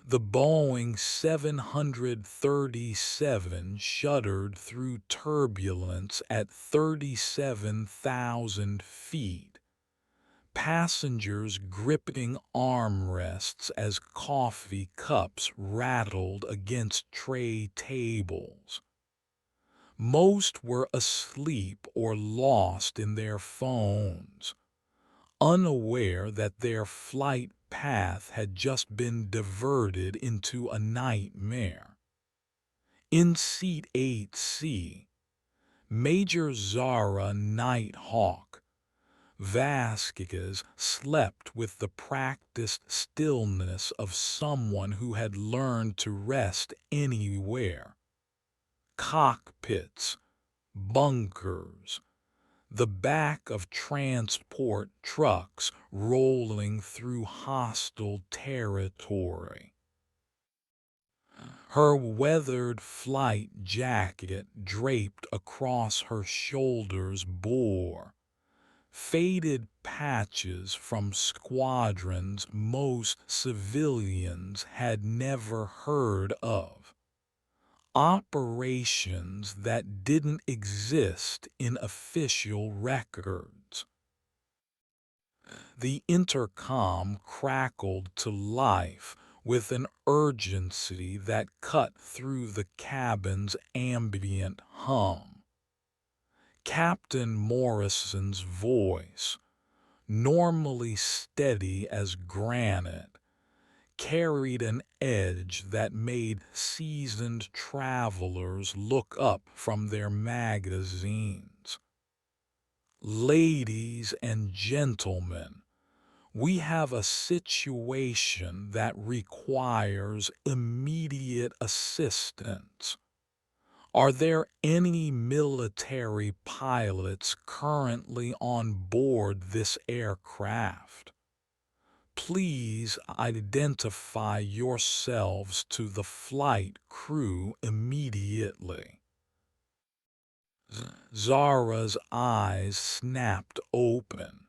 The Boeing 737 shuddered through turbulence at 37,000 feet, passengers gripping armrests as coffee cups rattled against tray tables. Most were asleep or lost in their phones, unaware that their flight path had just been diverted into a nightmare. In Seat 8C, Major Zara Nighthawk Vasquez slept with the practiced stillness of someone who had learned to rest anywhere. Cockpits, bunkers, the back of transport trucks rolling through hostile territory. Her weathered flight jacket draped across her shoulders bore faded patches from squadrons most civilians had never heard of. Operations that didn't exist in official records. The intercom crackled to life with an urgency that cut through the cabin's ambient hum. Captain Morrison's voice, normally steady as granite, carried an edge that made seasoned travelers look up from their magazines. Ladies and gentlemen, we have a situation that requires immediate assistance. Are there any military pilots currently on board this aircraft? Please identify yourselves to the flight crew immediately. Zara's eyes snapped open.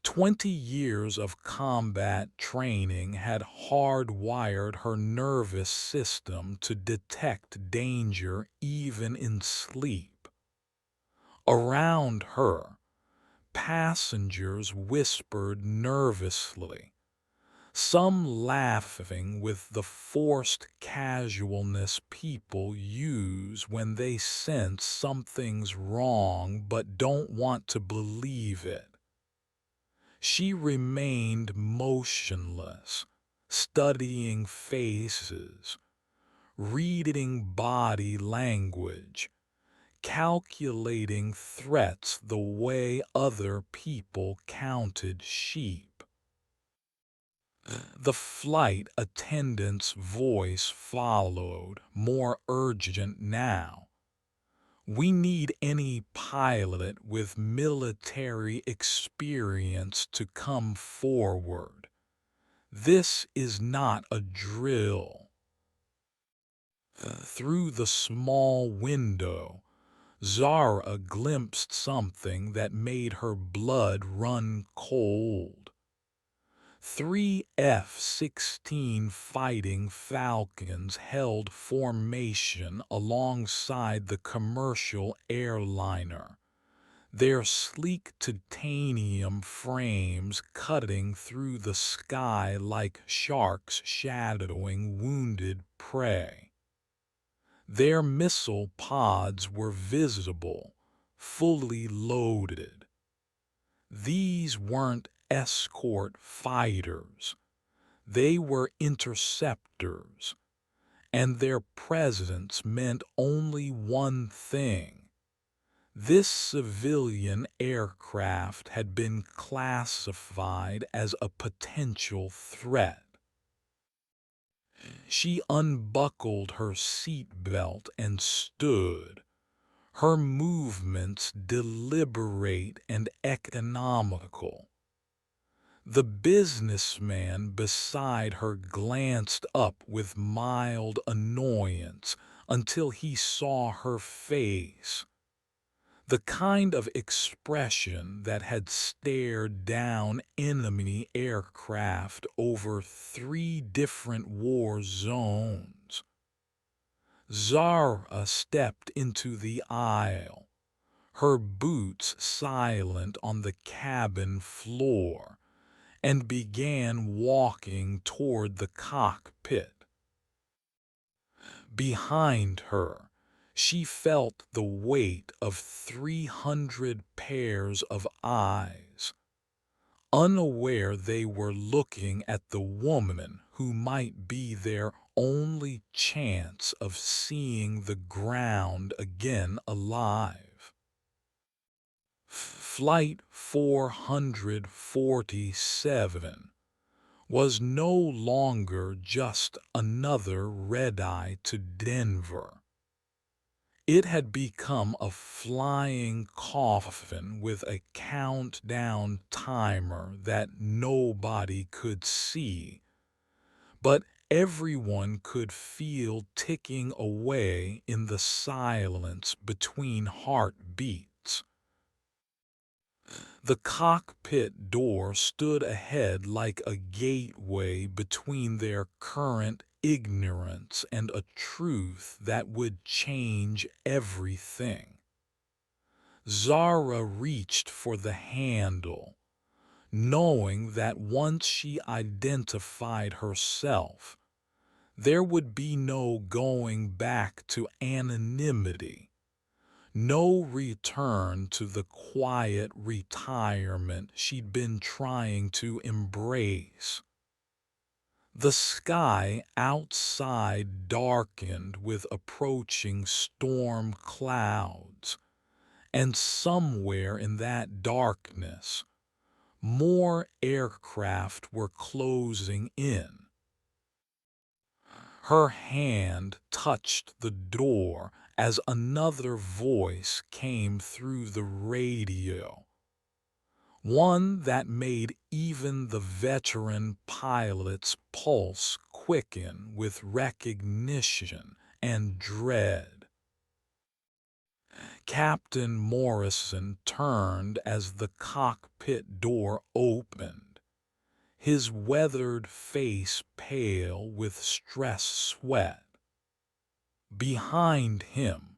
20 years of combat training had hardwired her nervous system to detect danger even in sleep. Around her, passengers whispered nervously, some laughing with the forced casualness people use when they sense something's wrong but don't want to believe it. She remained motionless, studying faces, reading body language, calculating threats the way other people counted sheep. The flight attendant's voice followed, more urgent now. We need any pilot with military experience to come forward. This is not a drill. Through the small window, Zara glimpsed something that made her blood run cold. 3 F-16 Fighting Falcons held formation alongside the commercial airliner, their sleek titanium frames cutting through the sky like sharks shadowing wounded prey. Their missile pods were visible, fully loaded. These weren't escort fighters. They were interceptors, and their presence meant only one thing. This civilian aircraft had been classified as a potential threat. She unbuckled her seat belt and stood, her movements deliberate and economical. The businessman beside her glanced up with mild annoyance until he saw her face. The kind of expression that had stared down enemy aircraft over 3 different war zones. Zara stepped into the aisle, her boots silent on the cabin floor, and began walking toward the cockpit. Behind her, she felt the weight of 300 pairs of eyes, unaware they were looking at the woman who might be their only chance of seeing the ground again alive. Flight 447 was no longer just another red-eye to Denver. It had become a flying coffin with a countdown timer that nobody could see, but everyone could feel ticking away in the silence between heartbeats. The cockpit door stood ahead like a gateway between their current ignorance and a truth that would change everything. Zara reached for the handle, knowing that once she identified herself, there would be no going back to anonymity. No return to the quiet retirement she'd been trying to embrace. The sky outside darkened with approaching storm clouds, and somewhere in that darkness, more aircraft were closing in. Her hand touched the door as another voice came through the radio, one that made even the veteran pilot's pulse quicken with recognition and dread. Captain Morrison turned as the cockpit door opened, his weathered face pale with stress sweat. Behind him,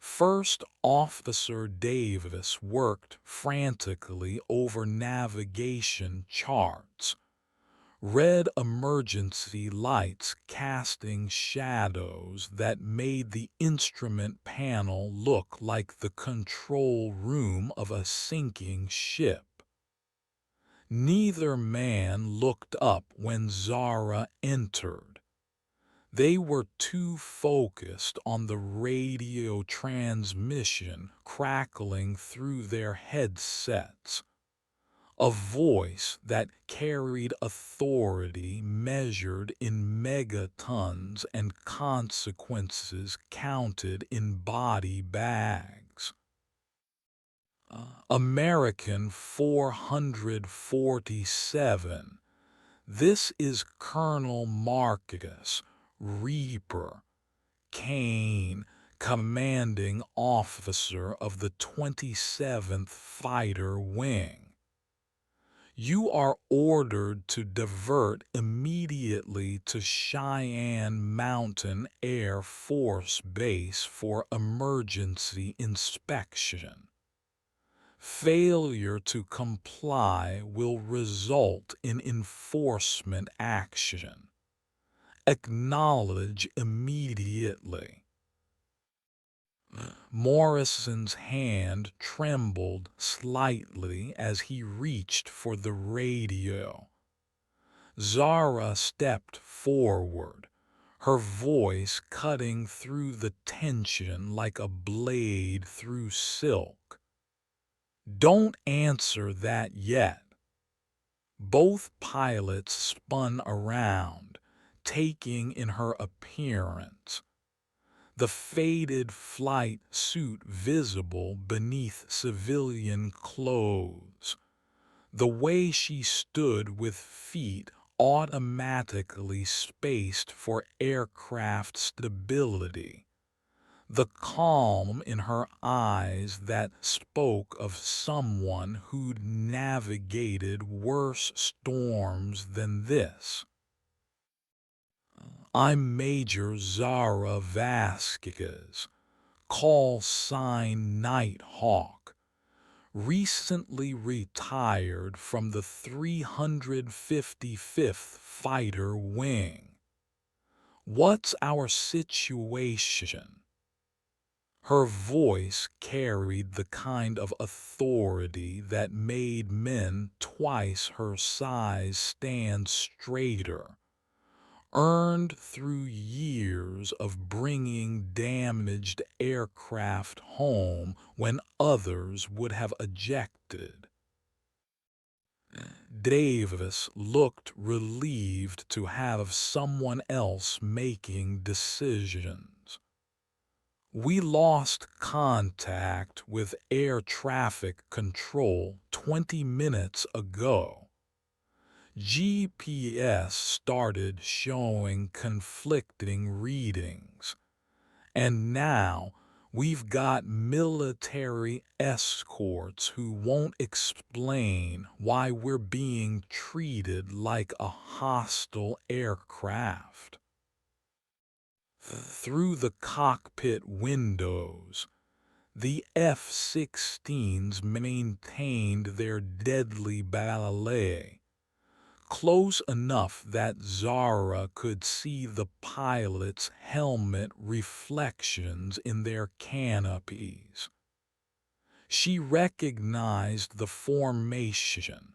First Officer Davis worked frantically over navigation charts, red emergency lights casting shadows that made the instrument panel look like the control room of a sinking ship. Neither man looked up when Zara entered. They were too focused on the radio transmission crackling through their headsets, a voice that carried authority measured in megatons and consequences counted in body bags. American 447. This is Colonel Marcus Reaper Kane, commanding officer of the 27th Fighter Wing. You are ordered to divert immediately to Cheyenne Mountain Air Force Base for emergency inspection. Failure to comply will result in enforcement action. Acknowledge immediately. Morrison's hand trembled slightly as he reached for the radio. Zara stepped forward, her voice cutting through the tension like a blade through silk. Don't answer that yet. Both pilots spun around, taking in her appearance, the faded flight suit visible beneath civilian clothes, the way she stood with feet automatically spaced for aircraft stability, the calm in her eyes that spoke of someone who'd navigated worse storms than this. I'm Major Zara Vasquez, call sign Nighthawk, recently retired from the 355th Fighter Wing. What's our situation? Her voice carried the kind of authority that made men twice her size stand straighter, earned through years of bringing damaged aircraft home when others would have ejected. Davis looked relieved to have someone else making decisions. We lost contact with air traffic control 20 minutes ago. GPS started showing conflicting readings, and now we've got military escorts who won't explain why we're being treated like a hostile aircraft. Through the cockpit windows, the F-16s maintained their deadly ballet, close enough that Zara could see the pilot's helmet reflections in their canopies. She recognized the formation,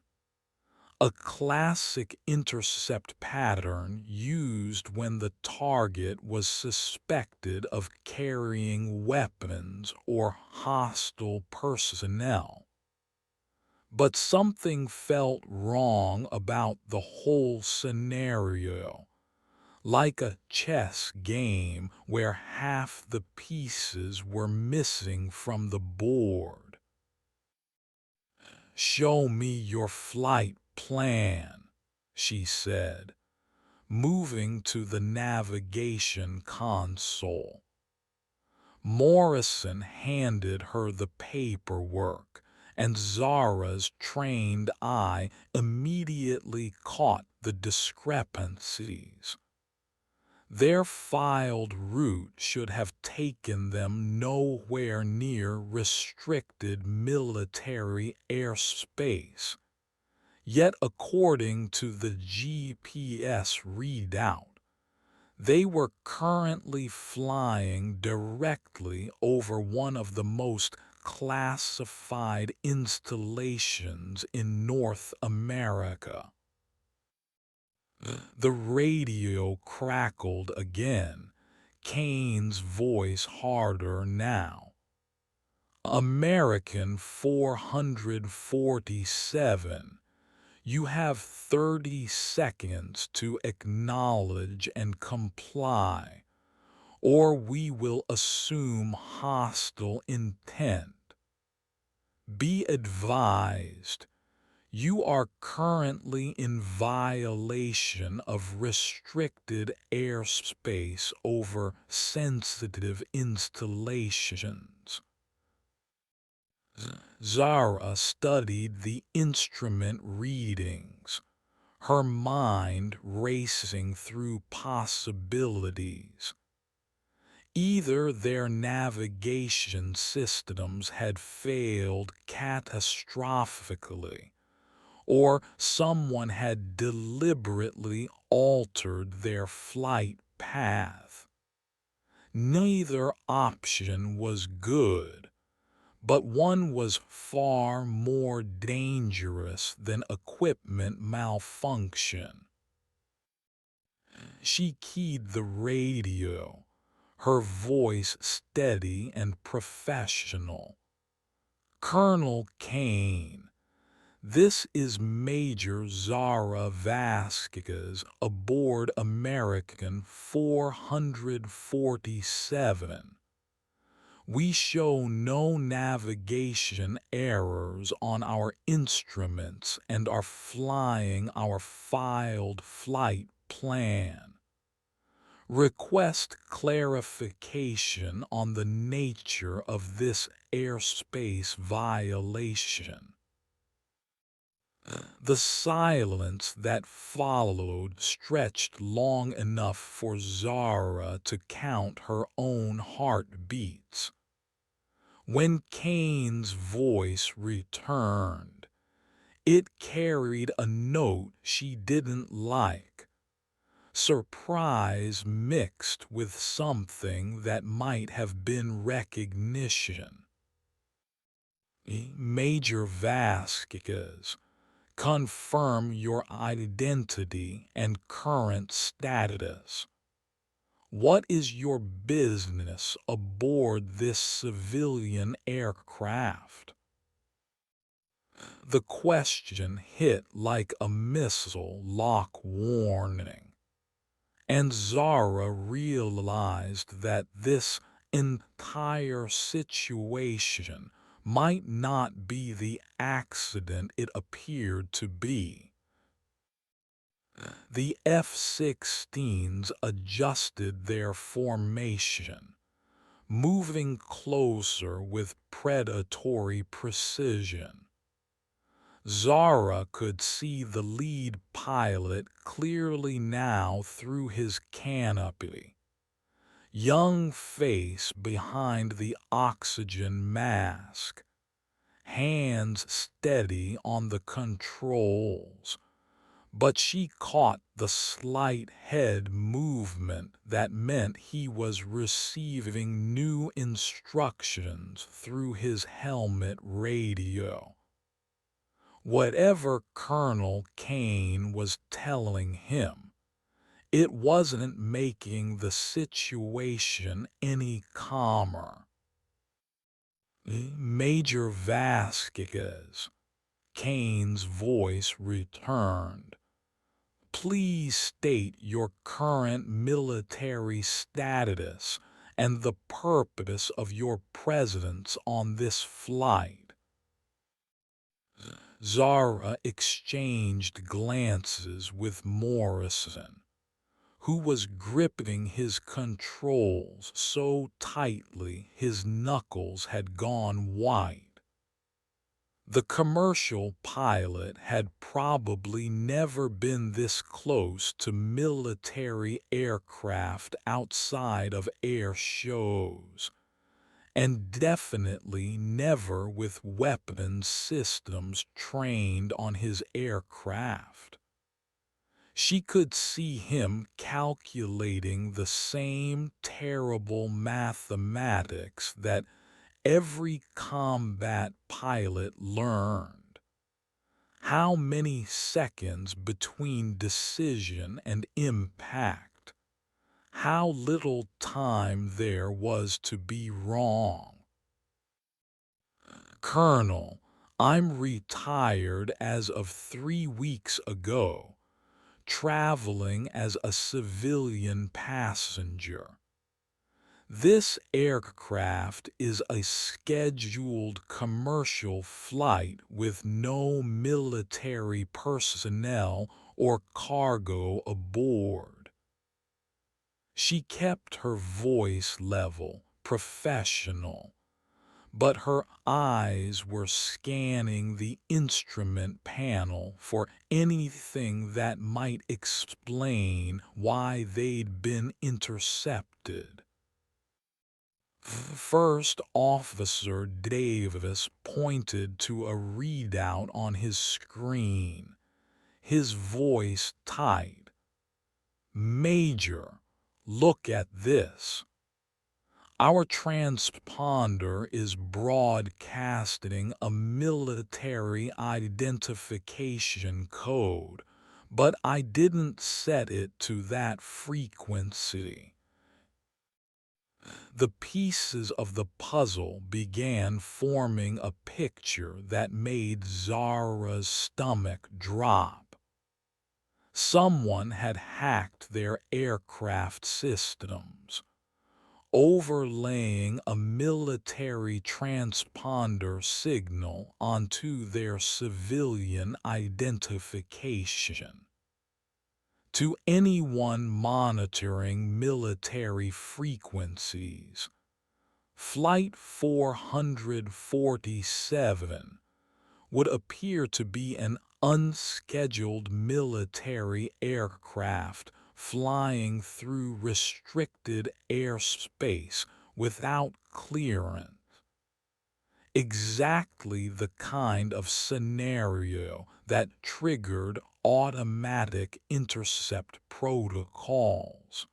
a classic intercept pattern used when the target was suspected of carrying weapons or hostile personnel. But something felt wrong about the whole scenario, like a chess game where half the pieces were missing from the board. "Show me your flight plan," she said, moving to the navigation console. Morrison handed her the paperwork, and Zara's trained eye immediately caught the discrepancies. Their filed route should have taken them nowhere near restricted military airspace. Yet according to the GPS readout, they were currently flying directly over one of the most classified installations in North America. The radio crackled again, Kane's voice harder now. "American 447. You have 30 seconds to acknowledge and comply, or we will assume hostile intent. Be advised, you are currently in violation of restricted airspace over sensitive installations." Zara studied the instrument readings, her mind racing through possibilities. Either their navigation systems had failed catastrophically, or someone had deliberately altered their flight path. Neither option was good, but one was far more dangerous than equipment malfunction. She keyed the radio, her voice steady and professional. "Colonel Kane, this is Major Zara Vasquez aboard American 447. We show no navigation errors on our instruments and are flying our filed flight plan. Request clarification on the nature of this airspace violation. The silence that followed stretched long enough for Zara to count her own heartbeats. When Kane's voice returned, it carried a note she didn't like, surprise mixed with something that might have been recognition. Major Vasquez, confirm your identity and current status. What is your business aboard this civilian aircraft? The question hit like a missile lock warning, and Zara realized that this entire situation might not be the accident it appeared to be. The F-16s adjusted their formation, moving closer with predatory precision. Zara could see the lead pilot clearly now through his canopy, young face behind the oxygen mask, hands steady on the controls. But she caught the slight head movement that meant he was receiving new instructions through his helmet radio. Whatever Colonel Kane was telling him, it wasn't making the situation any calmer. Major Vasquez, Kane's voice returned. Please state your current military status and the purpose of your presence on this flight. Zara exchanged glances with Morrison, who was gripping his controls so tightly his knuckles had gone white. The commercial pilot had probably never been this close to military aircraft outside of air shows, and definitely never with weapons systems trained on his aircraft. She could see him calculating the same terrible mathematics that every combat pilot learned. How many seconds between decision and impact? How little time there was to be wrong. Colonel, I'm retired as of 3 weeks ago, traveling as a civilian passenger. This aircraft is a scheduled commercial flight with no military personnel or cargo aboard. She kept her voice level, professional, but her eyes were scanning the instrument panel for anything that might explain why they'd been intercepted. First Officer Davis pointed to a readout on his screen, his voice tight. Major, look at this. Our transponder is broadcasting a military identification code, but I didn't set it to that frequency. The pieces of the puzzle began forming a picture that made Zara's stomach drop. Someone had hacked their aircraft systems, overlaying a military transponder signal onto their civilian identification. To anyone monitoring military frequencies, Flight 447 would appear to be an unscheduled military aircraft flying through restricted airspace without clearance. Exactly the kind of scenario that triggered automatic intercept protocols.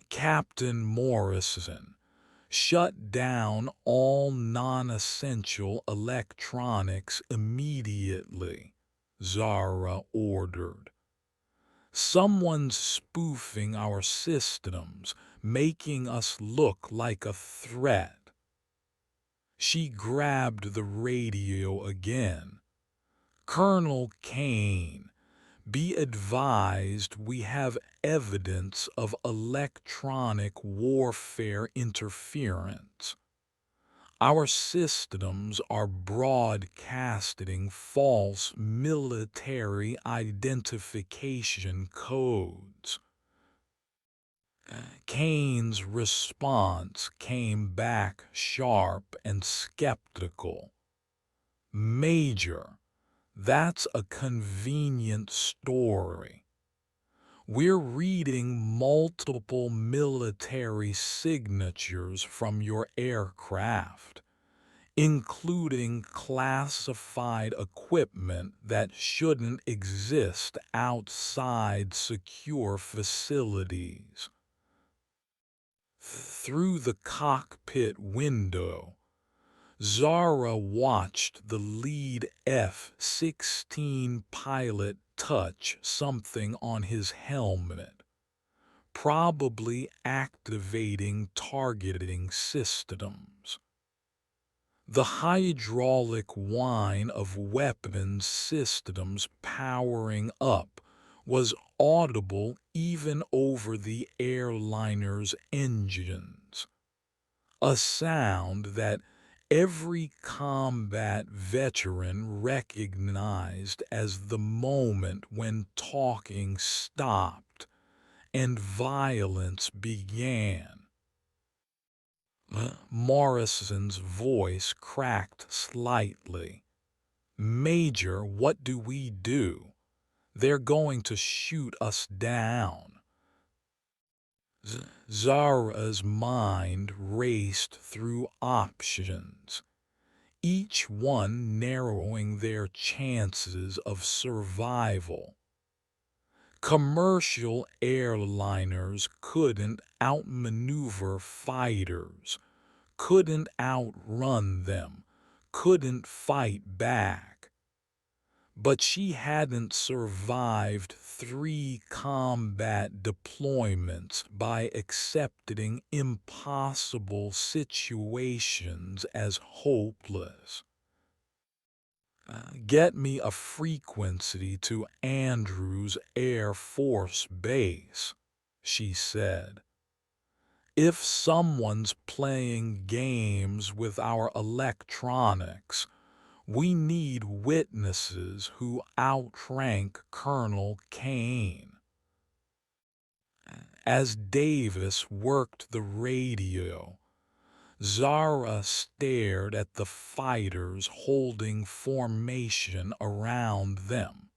Captain Morrison shut down all non-essential electronics immediately, Zara ordered. Someone's spoofing our systems, making us look like a threat. She grabbed the radio again. Colonel Kane, be advised we have evidence of electronic warfare interference. Our systems are broadcasting false military identification codes. Kane's response came back sharp and skeptical. Major, that's a convenient story. We're reading multiple military signatures from your aircraft, including classified equipment that shouldn't exist outside secure facilities. Through the cockpit window, Zara watched the lead F-16 pilot touch something on his helmet, probably activating targeting systems. The hydraulic whine of weapons systems powering up was audible even over the airliner's engines, a sound that every combat veteran recognized as the moment when talking stopped and violence began. Morrison's voice cracked slightly. Major, what do we do? They're going to shoot us down. Zara's mind raced through options, each one narrowing their chances of survival. Commercial airliners couldn't outmaneuver fighters, couldn't outrun them, couldn't fight back. But she hadn't survived 3 combat deployments by accepting impossible situations as hopeless. Get me a frequency to Andrews Air Force Base, she said. If someone's playing games with our electronics, we need witnesses who outrank Colonel Kane. As Davis worked the radio, Zara stared at the fighters holding formation around them.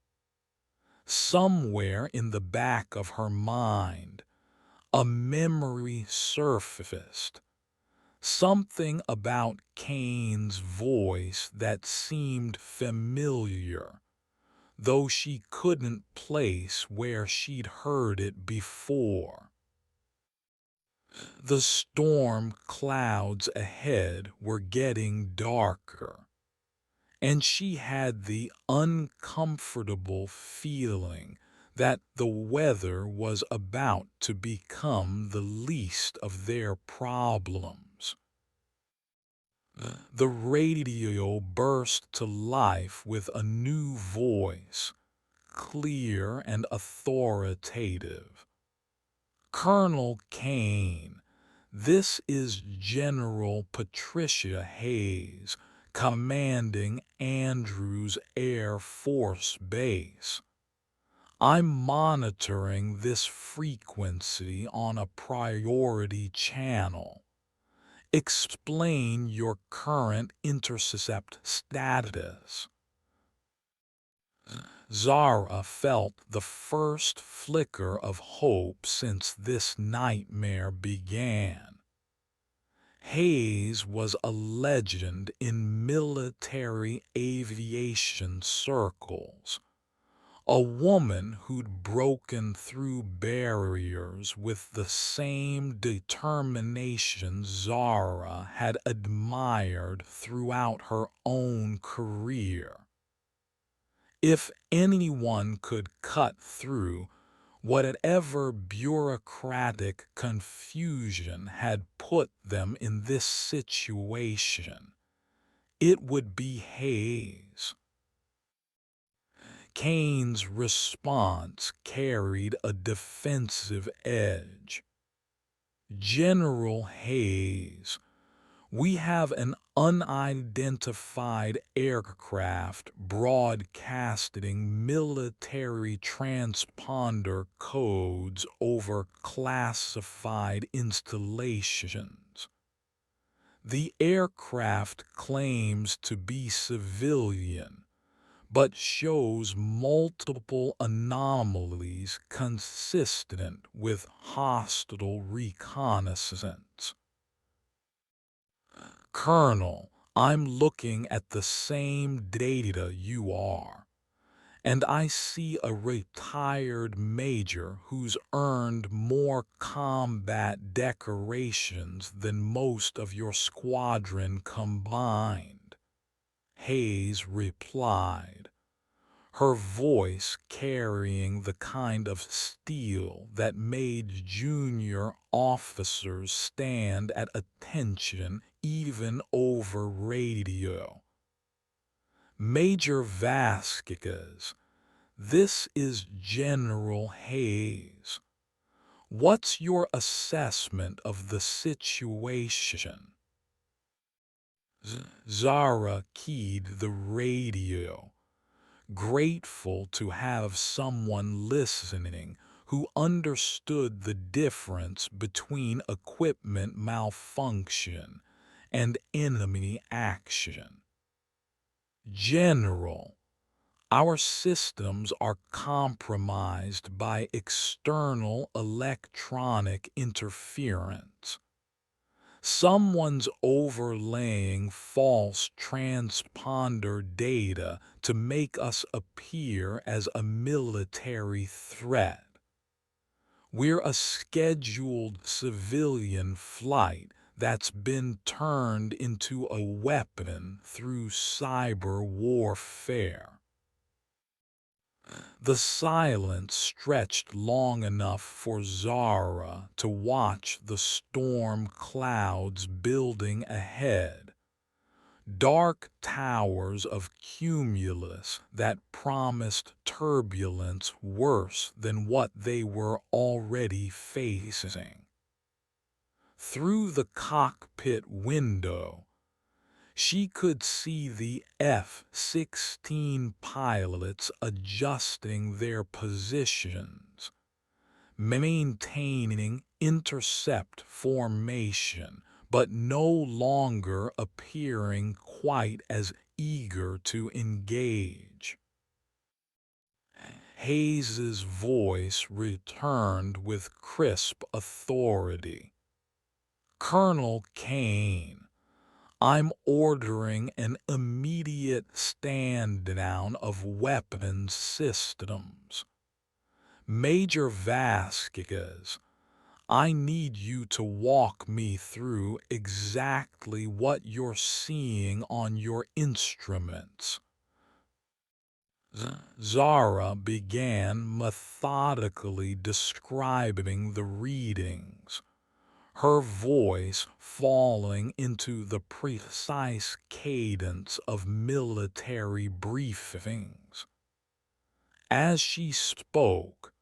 Somewhere in the back of her mind, a memory surfaced, something about Kane's voice that seemed familiar, though she couldn't place where she'd heard it before. The storm clouds ahead were getting darker, and she had the uncomfortable feeling that the weather was about to become the least of their problems. The radio burst to life with a new voice, clear and authoritative. Colonel Kane, this is General Patricia Hayes, commanding Andrews Air Force Base. I'm monitoring this frequency on a priority channel. Explain your current intercept status. Zara felt the first flicker of hope since this nightmare began. Hayes was a legend in military aviation circles, a woman who'd broken through barriers with the same determination Zara had admired throughout her own career. If anyone could cut through whatever bureaucratic confusion had put them in this situation, it would be Hayes. Kane's response carried a defensive edge. General Hayes, we have an unidentified aircraft broadcasting military transponder codes over classified installations. The aircraft claims to be civilian, but shows multiple anomalies consistent with hostile reconnaissance. Colonel, I'm looking at the same data you are, and I see a retired major who's earned more combat decorations than most of your squadron combined, Hayes replied, her voice carrying the kind of steel that made junior officers stand at attention even over radio. Major Vasquez, this is General Hayes. What's your assessment of the situation? Zara keyed the radio, grateful to have someone listening who understood the difference between equipment malfunction and enemy action. General, our systems are compromised by external electronic interference. Someone's overlaying false transponder data to make us appear as a military threat. We're a scheduled civilian flight that's been turned into a weapon through cyber warfare. The silence stretched long enough for Zara to watch the storm clouds building ahead, dark towers of cumulus that promised turbulence worse than what they were already facing. Through the cockpit window, she could see the F-16 pilots adjusting their positions, maintaining intercept formation, but no longer appearing quite as eager to engage. Hayes's voice returned with crisp authority. Colonel Kane, I'm ordering an immediate stand-down of weapons systems. Major Vasquez, I need you to walk me through exactly what you're seeing on your instruments. Zara began methodically describing the readings, her voice falling into the precise cadence of military briefings. As she spoke,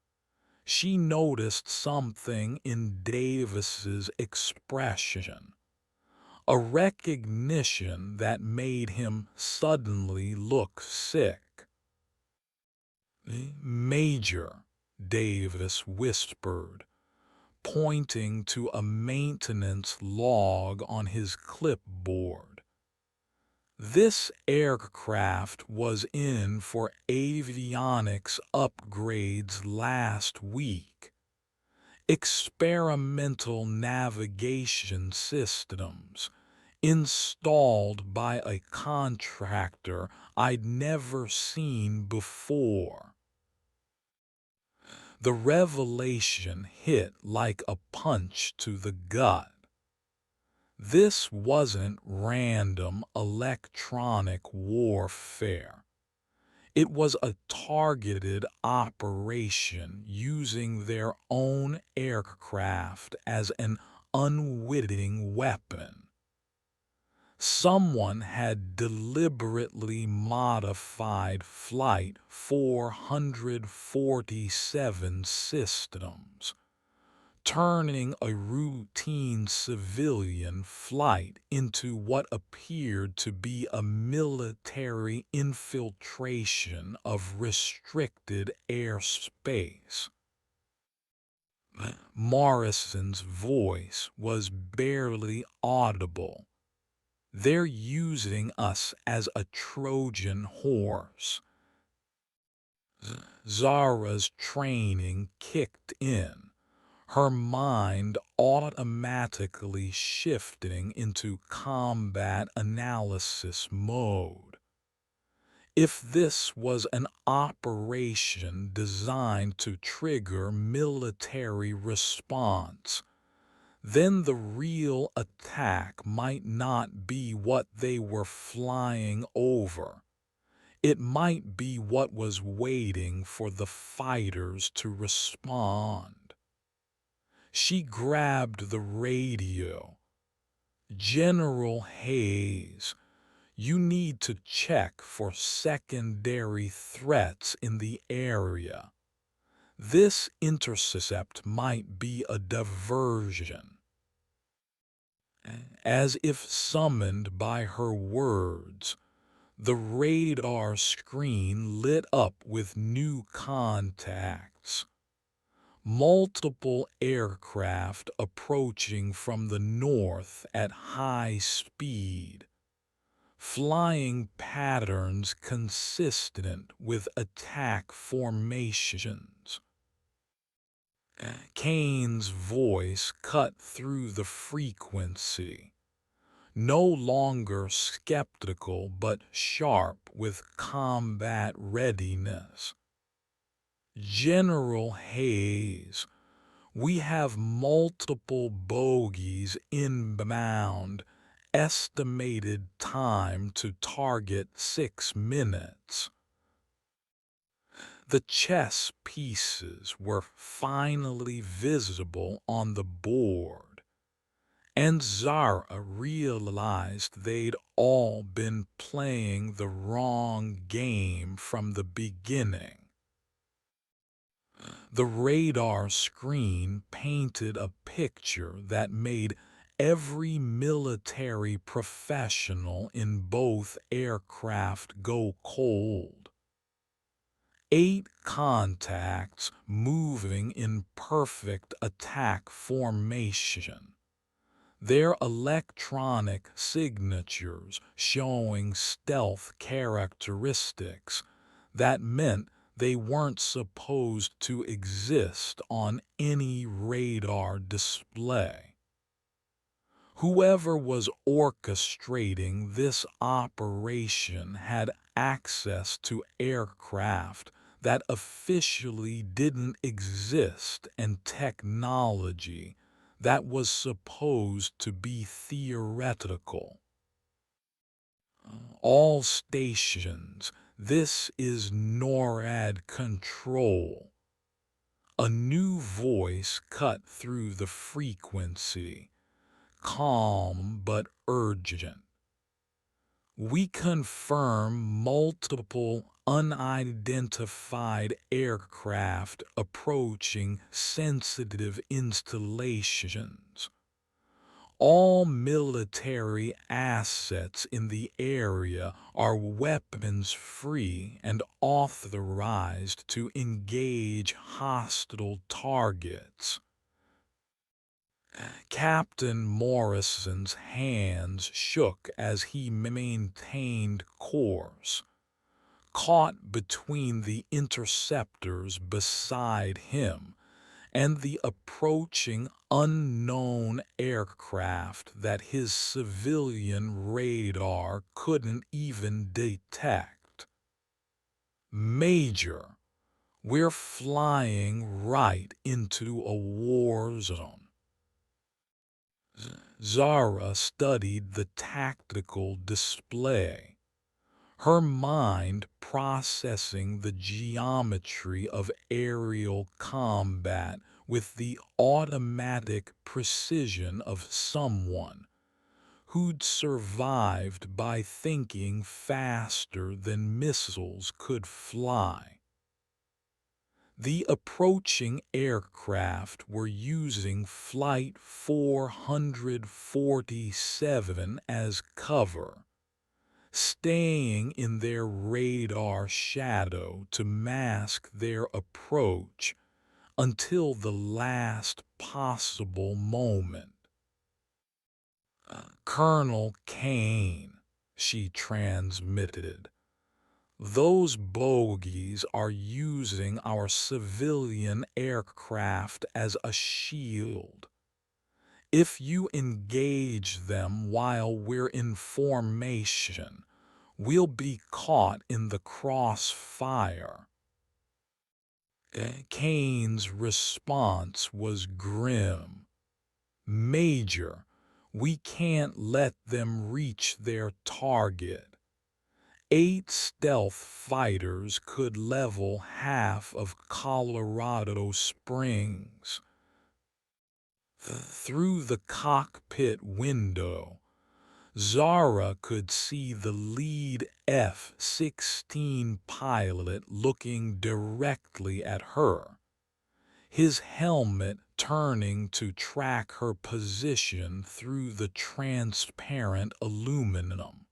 she noticed something in Davis's expression, a recognition that made him suddenly look sick. Major, Davis whispered, pointing to a maintenance log on his clipboard. This aircraft was in for avionics upgrades last week. Experimental navigation systems installed by a contractor I'd never seen before. The revelation hit like a punch to the gut. This wasn't random electronic warfare. It was a targeted operation using their own aircraft as an unwitting weapon. Someone had deliberately modified Flight 447 systems, turning a routine civilian flight into what appeared to be a military infiltration of restricted airspace. Morrison's voice was barely audible. "They're using us as a Trojan horse." Zara's training kicked in, her mind automatically shifting into combat analysis mode. If this was an operation designed to trigger military response, then the real attack might not be what they were flying over. It might be what was waiting for the fighters to respond. She grabbed the radio. "General Hayes, you need to check for secondary threats in the area. This intercept might be a diversion." As if summoned by her words, the radar screen lit up with new contacts. Multiple aircraft approaching from the north at high speed, flying patterns consistent with attack formations. Kane's voice cut through the frequency, no longer skeptical but sharp with combat readiness. "General Hayes, we have multiple bogies inbound, estimated time to target 6 minutes." The chess pieces were finally visible on the board, and Zara realized they'd all been playing the wrong game from the beginning. The radar screen painted a picture that made every military professional in both aircraft go cold. 8 contacts moving in perfect attack formation, their electronic signatures showing stealth characteristics that meant they weren't supposed to exist on any radar display. Whoever was orchestrating this operation had access to aircraft that officially didn't exist and technology that was supposed to be theoretical. "All stations, this is NORAD control." A new voice cut through the frequency, calm but urgent. "We confirm multiple unidentified aircraft approaching sensitive installations. All military assets in the area are weapons-free and authorized to engage hostile targets. Captain Morrison's hands shook as he maintained course, caught between the interceptors beside him and the approaching unknown aircraft that his civilian radar couldn't even detect. "Major, we're flying right into a war zone." Zara studied the tactical display, her mind processing the geometry of aerial combat with the automatic precision of someone who'd survived by thinking faster than missiles could fly. The approaching aircraft were using Flight 447 as cover, staying in their radar shadow to mask their approach until the last possible moment. "Colonel Kane," she transmitted, "those bogies are using our civilian aircraft as a shield. If you engage them while we're in formation, we'll be caught in the crossfire." Kane's response was grim. "Major, we can't let them reach their target. 8 stealth fighters could level half of Colorado Springs." Through the cockpit window, Zara could see the lead F-16 pilot looking directly at her, his helmet turning to track her position through the transparent aluminum.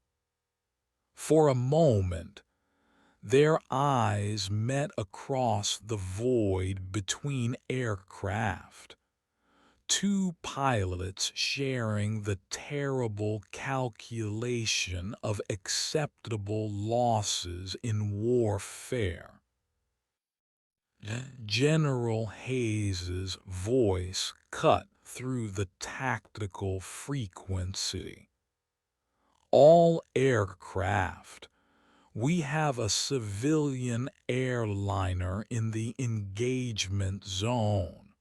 For a moment, their eyes met across the void between aircraft, two pilots sharing the terrible calculation of acceptable losses in warfare. General Hayes's voice cut through the tactical frequency. "All aircraft, we have a civilian airliner in the engagement zone.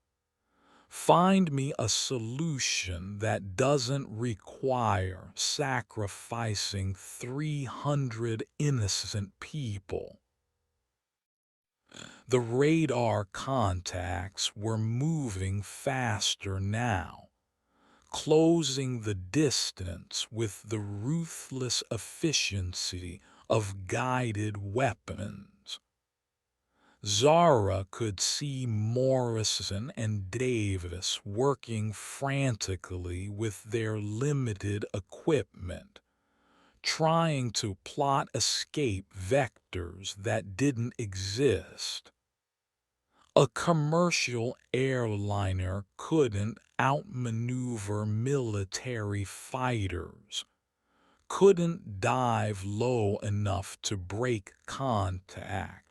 Find me a solution that doesn't require sacrificing 300 innocent people." The radar contacts were moving faster now, closing the distance with the ruthless efficiency of guided weapons. Zara could see Morrison and Davis working frantically with their limited equipment, trying to plot escape vectors that didn't exist. A commercial airliner couldn't outmaneuver military fighters, couldn't dive low enough to break contact,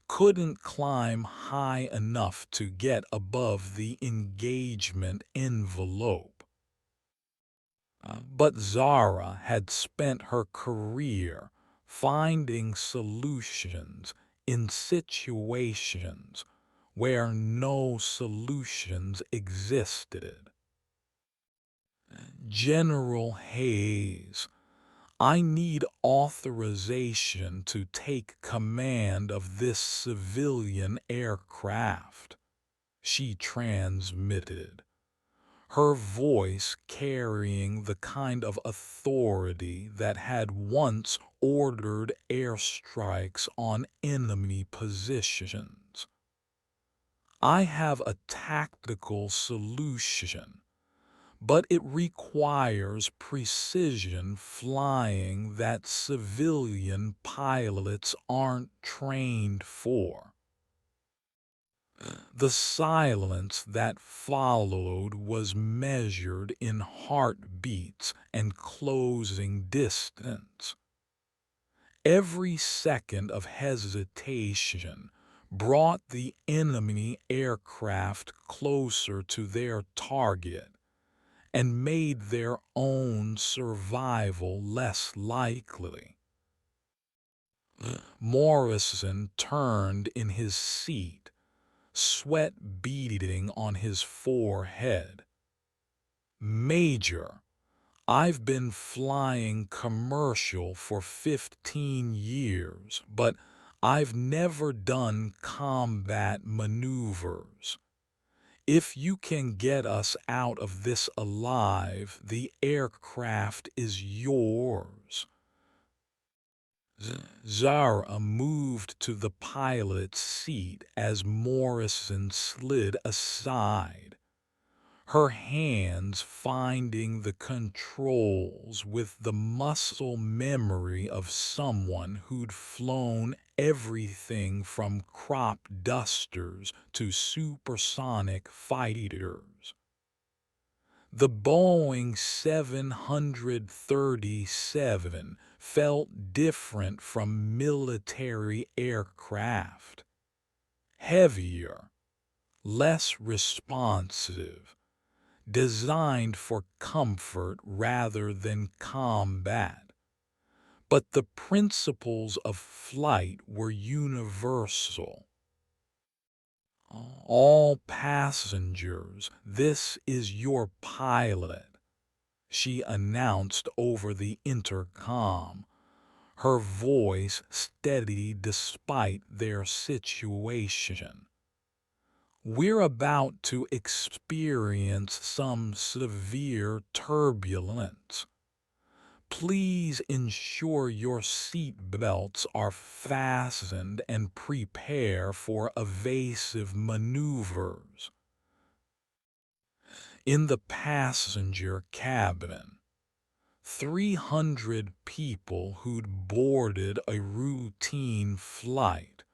couldn't climb high enough to get above the engagement envelope. But Zara had spent her career finding solutions in situations where no solutions existed. "General Hayes, I need authorization to take command of this civilian aircraft," she transmitted, her voice carrying the kind of authority that had once ordered airstrikes on enemy positions. "I have a tactical solution, but it requires precision flying that civilian pilots aren't trained for. The silence that followed was measured in heartbeats and closing distance. Every second of hesitation brought the enemy aircraft closer to their target and made their own survival less likely. Morrison turned in his seat, sweat beading on his forehead. "Major, I've been flying commercial for 15 years, but I've never done combat maneuvers. If you can get us out of this alive, the aircraft is yours." Zara moved to the pilot's seat as Morrison slid aside, her hands finding the controls with the muscle memory of someone who'd flown everything from crop dusters to supersonic fighters. The Boeing 737 felt different from military aircraft. Heavier, less responsive, designed for comfort rather than combat. But the principles of flight were universal. "All passengers, this is your pilot," she announced over the intercom, her voice steady despite their situation. "We're about to experience some severe turbulence. Please ensure your seat belts are fastened and prepare for evasive maneuvers." In the passenger cabin, 300 people who'd boarded a routine flight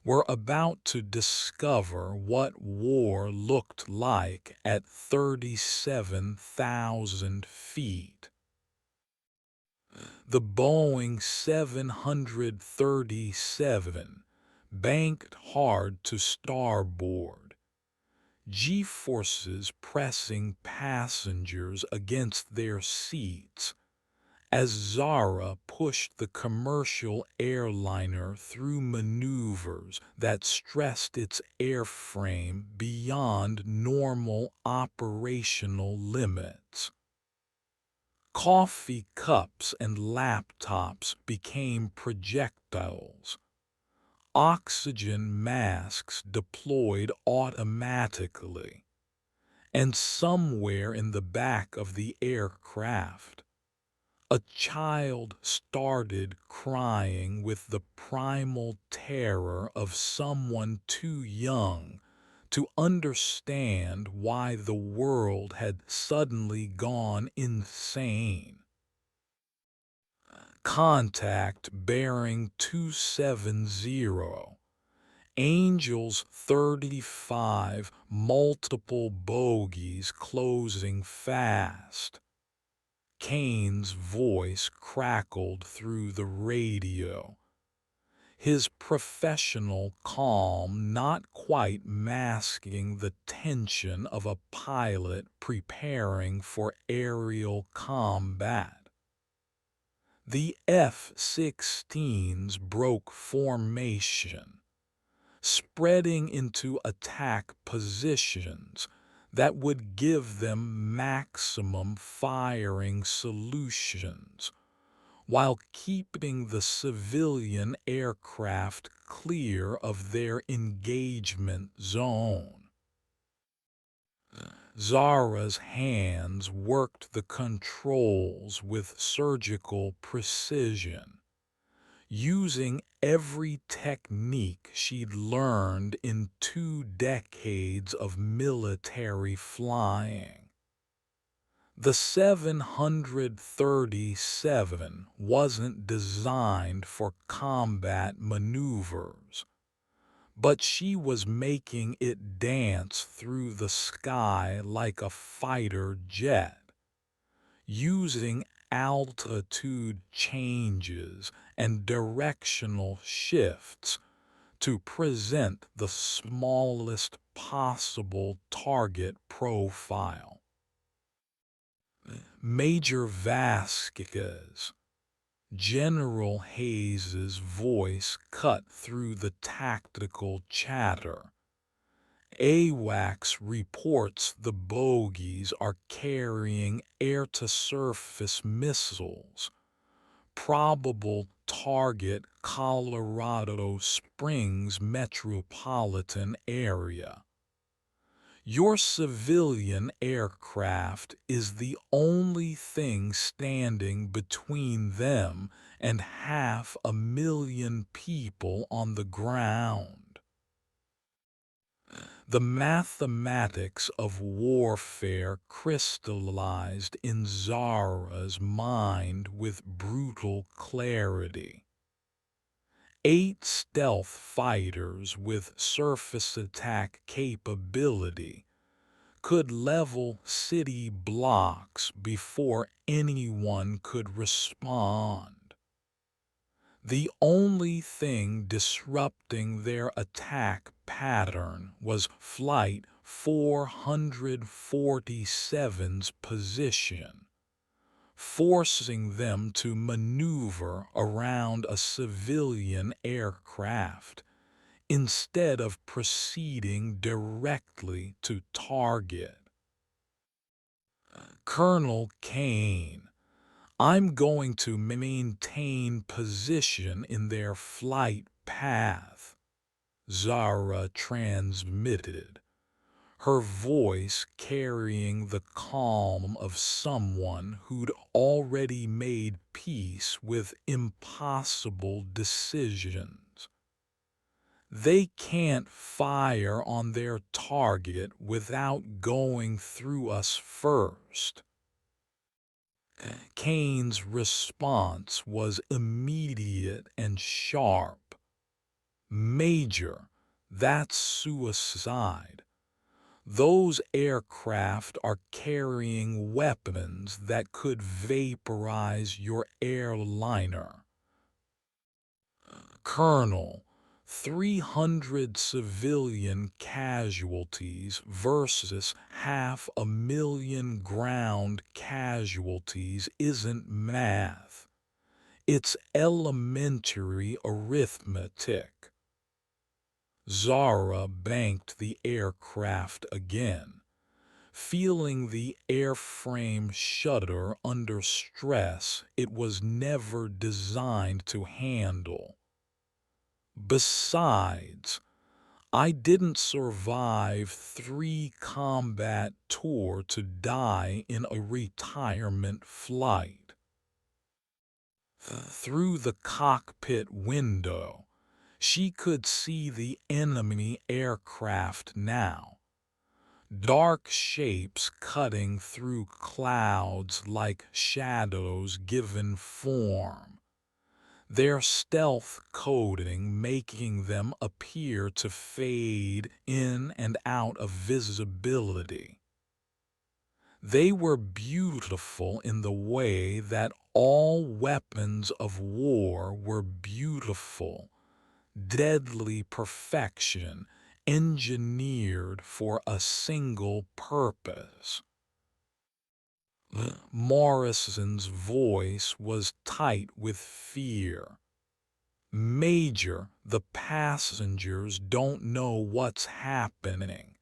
were about to discover what war looked like at 37,000 feet. The Boeing 737 banked hard to starboard, G-forces pressing passengers against their seats as Zara pushed the commercial airliner through maneuvers that stressed its airframe beyond normal operational limits. Coffee cups and laptops became projectiles. Oxygen masks deployed automatically. And somewhere in the back of the aircraft, a child started crying with the primal terror of someone too young to understand why the world had suddenly gone insane. Contact bearing 270. Angels 35, multiple bogies closing fast. Kane's voice crackled through the radio, his professional calm not quite masking the tension of a pilot preparing for aerial combat. The F-16s broke formation, spreading into attack positions that would give them maximum firing solutions, while keeping the civilian aircraft clear of their engagement zone. Zara's hands worked the controls with surgical precision, using every technique she'd learned in 2 decades of military flying. The 737 wasn't designed for combat maneuvers, but she was making it dance through the sky like a fighter jet, using altitude changes and directional shifts to present the smallest possible target profile. Major Vasquez, General Hayes's voice cut through the tactical chatter. AWACS reports the bogies are carrying air-to-surface missiles. Probable target Colorado Springs metropolitan area. Your civilian aircraft is the only thing standing between them and 500,000 people on the ground. The mathematics of warfare crystallized in Zara's mind with brutal clarity. 8 stealth fighters with surface attack capability could level city blocks before anyone could respond. The only thing disrupting their attack pattern was Flight 447's position, forcing them to maneuver around a civilian aircraft instead of proceeding directly to target. Colonel Kane, I'm going to maintain position in their flight path, Zara transmitted, her voice carrying the calm of someone who'd already made peace with impossible decisions. They can't fire on their target without going through us first. Kane's response was immediate and sharp. Major, that's suicide. Those aircraft are carrying weapons that could vaporize your airliner. Colonel, 300 civilian casualties versus 500,000 ground casualties isn't math. It's elementary arithmetic. Zara banked the aircraft again, feeling the airframe shudder under stress it was never designed to handle. Besides, I didn't survive 3 combat tours to die in a retirement flight. Through the cockpit window, she could see the enemy aircraft now, dark shapes cutting through clouds like shadows given form, their stealth coating making them appear to fade in and out of visibility. They were beautiful in the way that all weapons of war were beautiful, deadly perfection engineered for a single purpose. Morrison's voice was tight with fear. Major, the passengers don't know what's happening.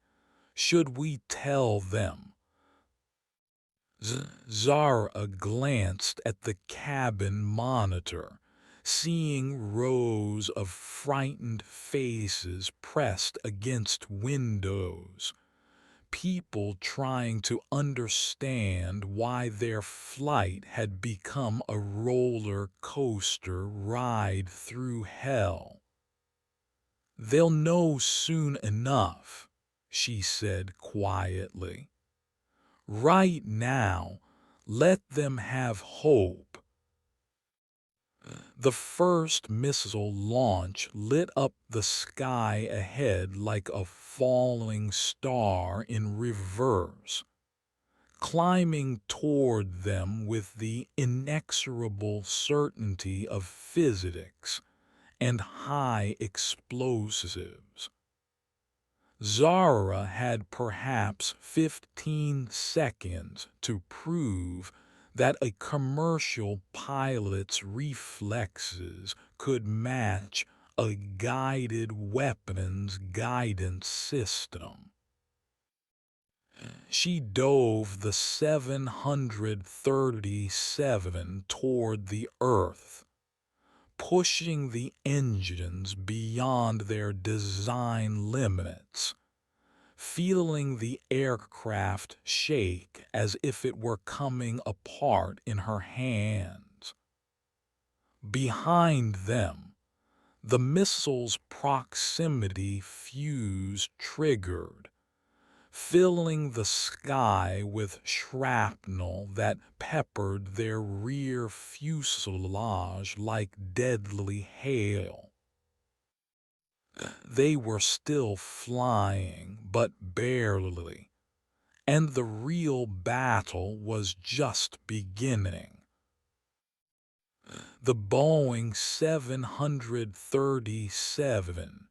Should we tell them? Zara glanced at the cabin monitor, seeing rows of frightened faces pressed against windows. People trying to understand why their flight had become a roller coaster ride through hell. "They'll know soon enough," she said quietly. "Right now, Let them have hope. The first missile launch lit up the sky ahead like a falling star in reverse, climbing toward them with the inexorable certainty of physics and high explosives. Zara had perhaps 15 seconds to prove that a commercial pilot's reflexes could match a guided weapons guidance system. She dove the 737 toward the Earth, pushing the engines beyond their design limits, feeling the aircraft shake as if it were coming apart in her hands. Behind them, the missile's proximity fuse triggered, filling the sky with shrapnel that peppered their rear fuselage like deadly hail. They were still flying, but barely, and the real battle was just beginning. The Boeing 737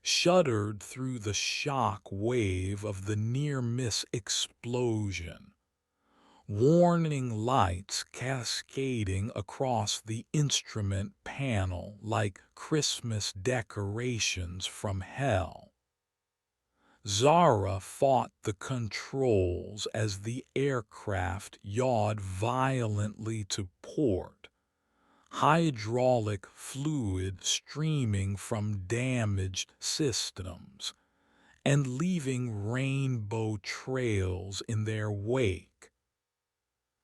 shuddered through the shock wave of the near-miss explosion, warning lights cascading across the instrument panel like Christmas decorations from hell. Zara fought the controls as the aircraft yawed violently to port, hydraulic fluid streaming from damaged systems and leaving rainbow trails in their wake.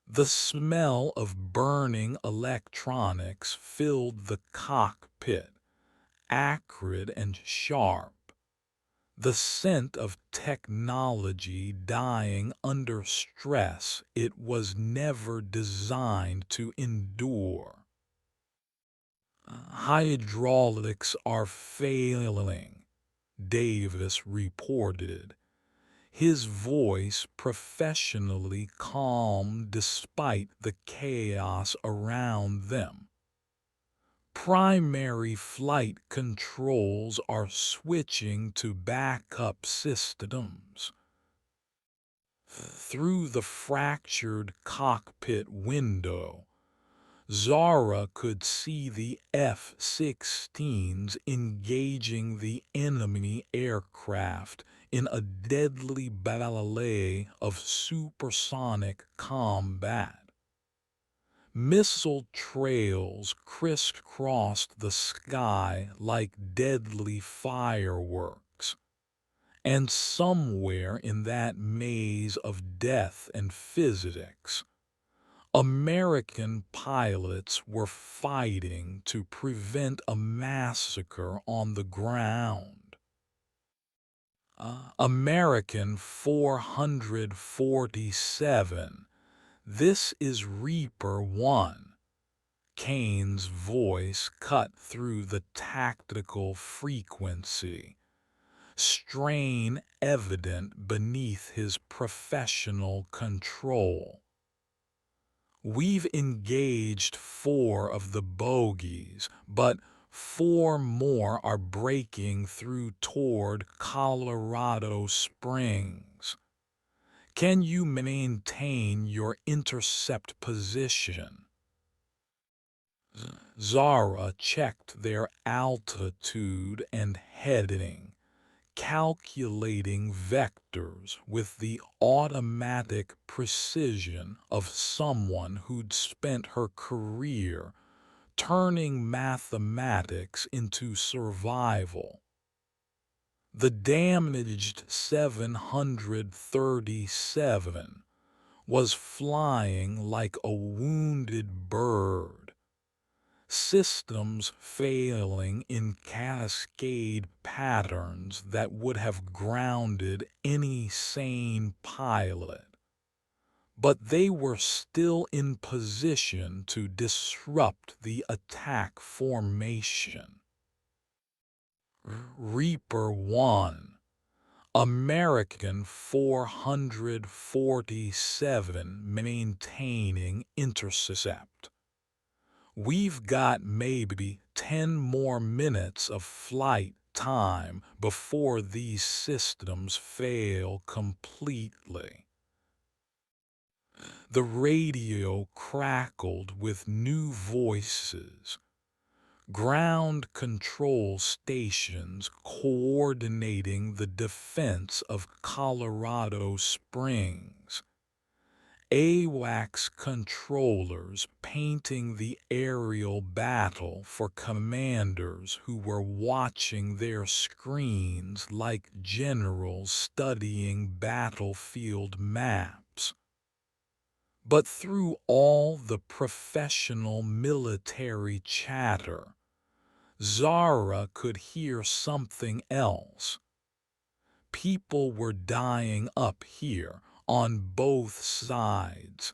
The smell of burning electronics filled the cockpit, acrid and sharp, the scent of technology dying under stress it was never designed to endure. Hydraulics are failing, Davis reported, his voice professionally calm despite the chaos around them. Primary flight controls are switching to backup systems. Through the fractured cockpit window, Zara could see the F-16s engaging the enemy aircraft in a deadly ballet of supersonic combat. Missile trails crisscrossed the sky like deadly fireworks, and somewhere in that maze of death and physics, American pilots were fighting to prevent a massacre on the ground. American 447. This is Reaper 1. Kane's voice cut through the tactical frequency, strain evident beneath his professional control. We've engaged 4 of the bogies, but 4 more are breaking through toward Colorado Springs. Can you maintain your intercept position? Zara checked their altitude and heading, calculating vectors with the automatic precision of someone who'd spent her career turning mathematics into survival. The damaged 737 was flying like a wounded bird, systems failing in cascade patterns that would have grounded any sane pilot. but they were still in position to disrupt the attack formation. Reaper 1, American 447, maintaining intercept. We've got maybe 10 more minutes of flight time before these systems fail completely. The radio crackled with new voices. Ground control stations coordinating the defense of Colorado Springs. AWACS controllers painting the aerial battle for commanders who were watching their screens like generals studying battlefield maps. But through all the professional military chatter, Zara could hear something else. People were dying up here on both sides,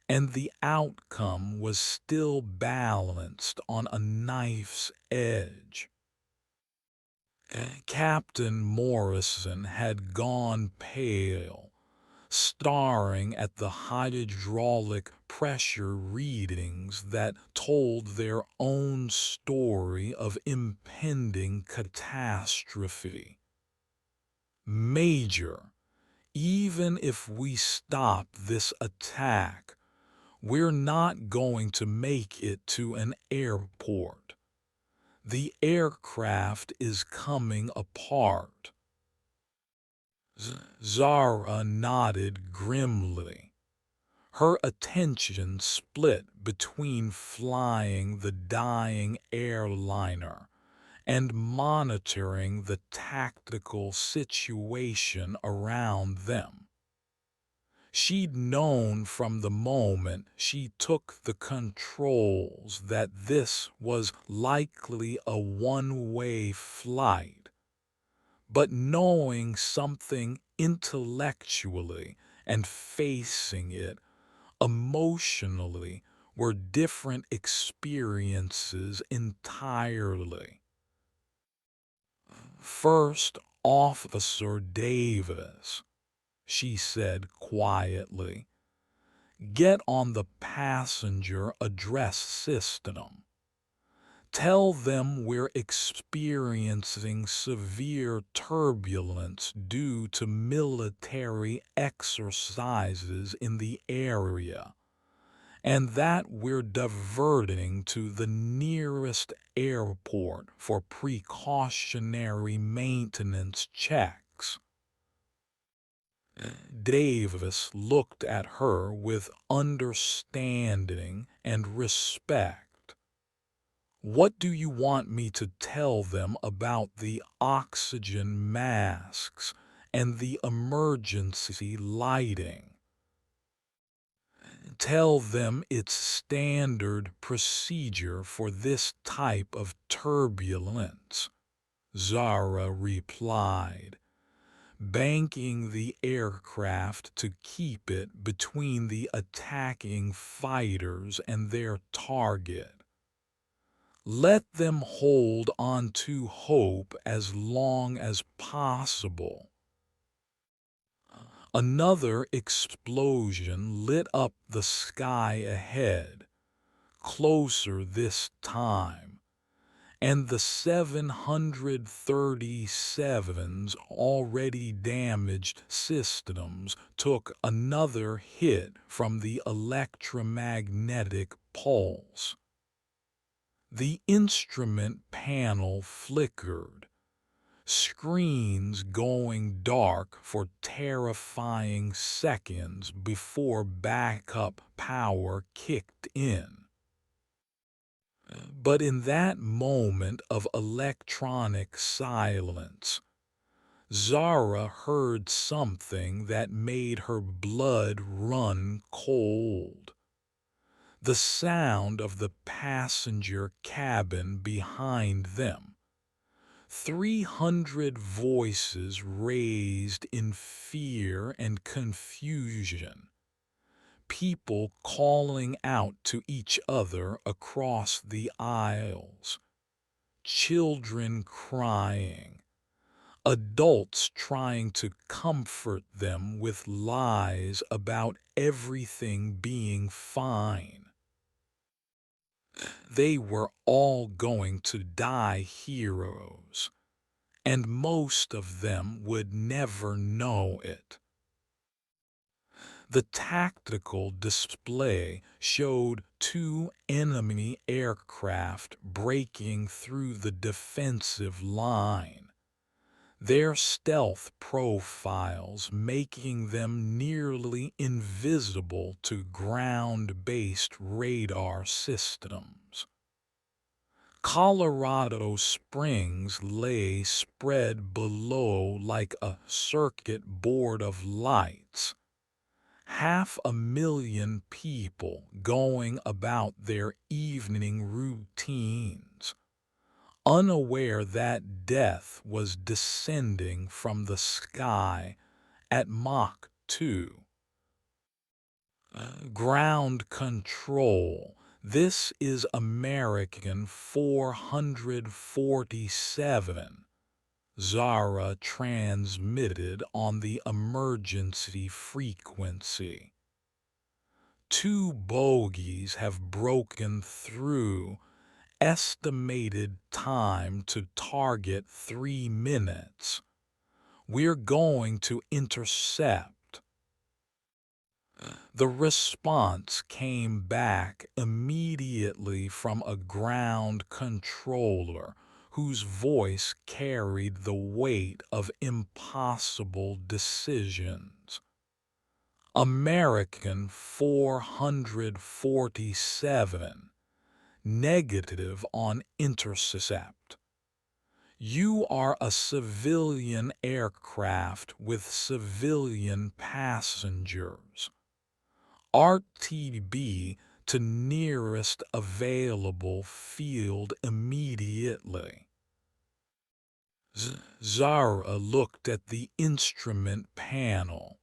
and the outcome was still balanced on a knife's edge. Captain Morrison had gone pale, staring at the hydraulic pressure readings that told their own story of impending catastrophe. Major, even if we stop this attack, we're not going to make it to an airport. The aircraft is coming apart. Zara nodded grimly. Her attention split between flying the dying airliner and monitoring the tactical situation around them. She'd known from the moment she took the controls that this was likely a one-way flight, but knowing something intellectually and facing it emotionally were different experiences entirely. First Officer Davis, she said quietly, get on the passenger address system. Tell them we're experiencing severe turbulence due to military exercises in the area, and that we're diverting to the nearest airport for precautionary maintenance checks. Davis looked at her with understanding and respect. What do you want me to tell them about the oxygen masks and the emergency lighting? Tell them it's standard procedure for this type of turbulence, Zara replied, banking the aircraft to keep it between the attacking fighters and their target. Let them hold on to hope as long as possible. Another explosion lit up the sky ahead, closer this time, and the 737's already damaged systems took another hit from the electromagnetic pulse. The instrument panel flickered, screens going dark for terrifying seconds before backup power kicked in. But in that moment of electronic silence, Zara heard something that made her blood run cold. The sound of the passenger cabin behind them. 300 voices raised in fear and confusion. people calling out to each other across the aisles, children crying, adults trying to comfort them with lies about everything being fine. They were all going to die heroes, and most of them would never know it. The tactical display showed two enemy aircraft breaking through the defensive line, their stealth profiles making them nearly invisible to ground-based radar systems. Colorado Springs lay spread below like a circuit board of lights, 500,000 people going about their evening routines, unaware that death was descending from the sky at Mach 2. Ground control. This is American 447. Zara transmitted on the emergency frequency. Two bogies have broken through. Estimated time to target 3 minutes. We're going to intercept. The response came back immediately from a ground controller whose voice carried the weight of impossible decisions. American 447. Negative on intercept. You are a civilian aircraft with civilian passengers. RTB to nearest available field immediately. Zara looked at the instrument panel,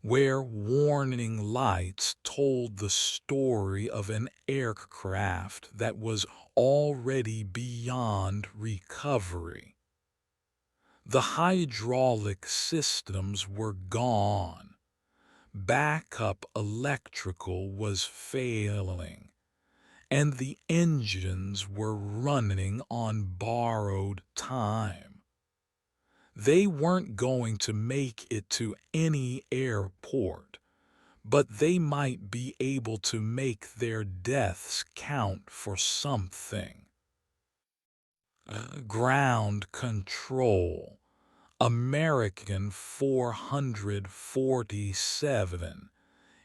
where warning lights told the story of an aircraft that was already beyond recovery. The hydraulic systems were gone. Backup electrical was failing, and the engines were running on borrowed time. They weren't going to make it to any airport, but they might be able to make their deaths count for something. Ground control. American 447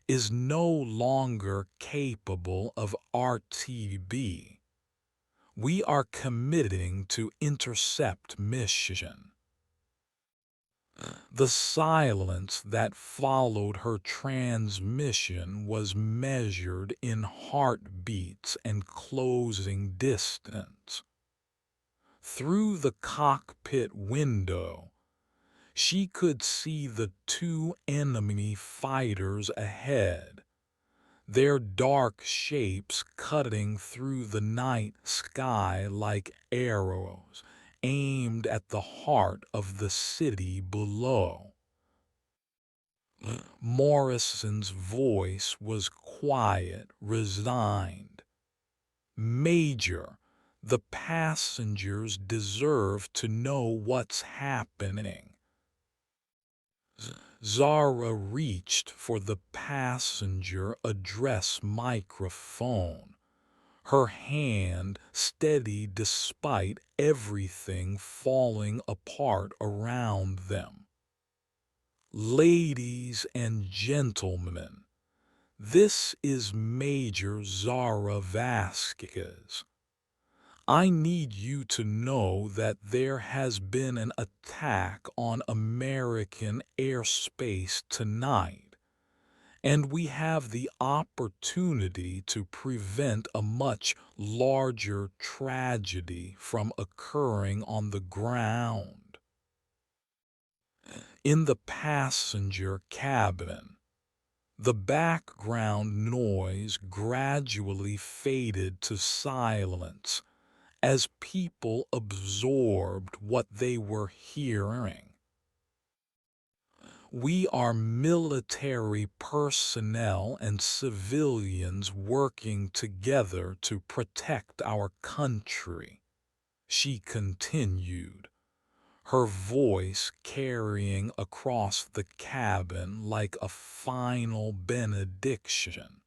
is no longer capable of RTB. We are committing to intercept mission. The silence that followed her transmission was measured in heartbeats and closing distance. Through the cockpit window, she could see the two enemy fighters ahead, their dark shapes cutting through the night sky like arrows aimed at the heart of the city below. Morrison's voice was quiet, resigned. Major, the passengers deserve to know what's happening. Zara reached for the passenger address microphone, her hand steady despite everything falling apart around them. Ladies and gentlemen, this is Major Zara Vasquez. I need you to know that there has been an attack on American airspace tonight, and we have the opportunity to prevent a much larger tragedy from occurring on the ground. In the passenger cabin, The background noise gradually faded to silence as people absorbed what they were hearing. We are military personnel and civilians working together to protect our country, she continued, her voice carrying across the cabin like a final benediction.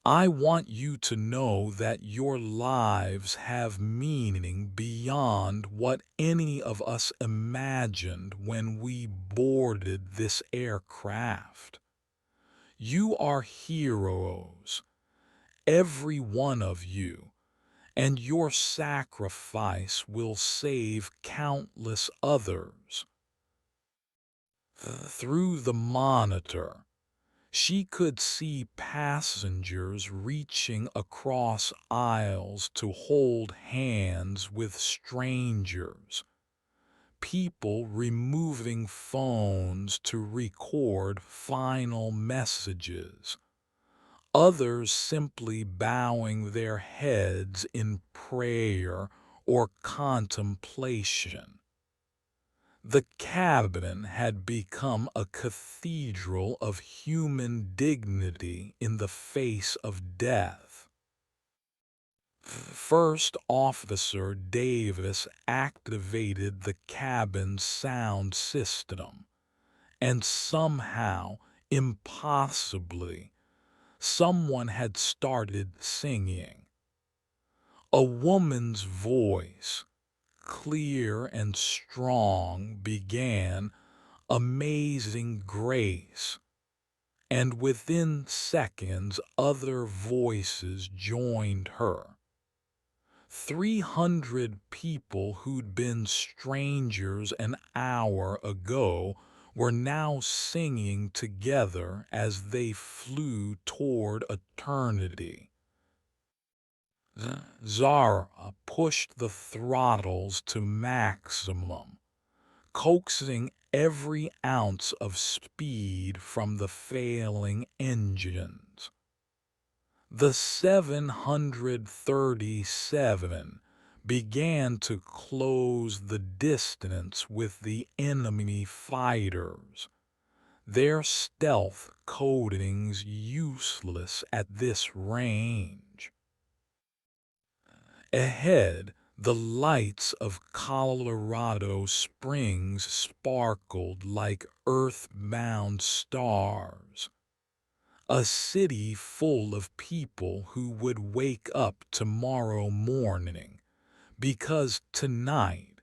I want you to know that your lives have meaning beyond what any of us imagined when we boarded this aircraft. You are heroes, every one of you, and your sacrifice will save countless others. Through the monitor, she could see passengers reaching across aisles to hold hands with strangers, people removing phones to record final messages, others simply bowing their heads in prayer or contemplation. The cabin had become a cathedral of human dignity in the face of death. First Officer Davis activated the cabin's sound system, and somehow, impossibly, someone had started singing. A woman's voice, clear and strong, began "Amazing Grace," and within seconds other voices joined her. 300 people who'd been strangers an hour ago were now singing together as they flew toward eternity. Zara pushed the throttles to maximum, coaxing every ounce of speed from the failing engines. The 737 began to close the distance with the enemy fighters, their stealth coatings useless at this range. Ahead, the lights of Colorado Springs sparkled like earthbound stars, a city full of people who would wake up tomorrow morning, because tonight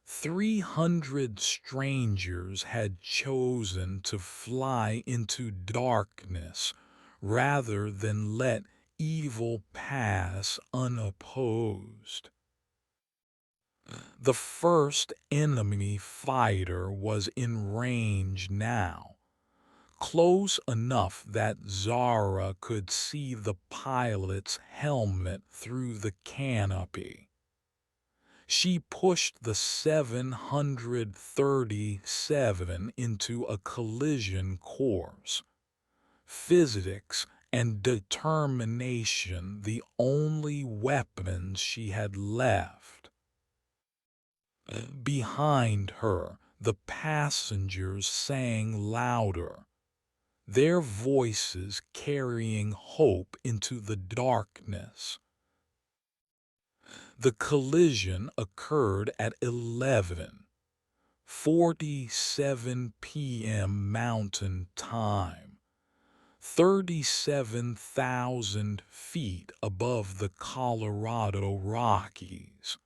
300 strangers had chosen to fly into darkness rather than let evil pass unopposed. The first enemy fighter was in range now, close enough that Zara could see the pilot's helmet through the canopy. She pushed the 737 into a collision course, physics and determination the only weapons she had left. Behind her, the passengers sang louder, their voices carrying hope into the darkness. The collision occurred at 11:47 p.m. Mountain Time, 37,000 feet above the Colorado Rockies.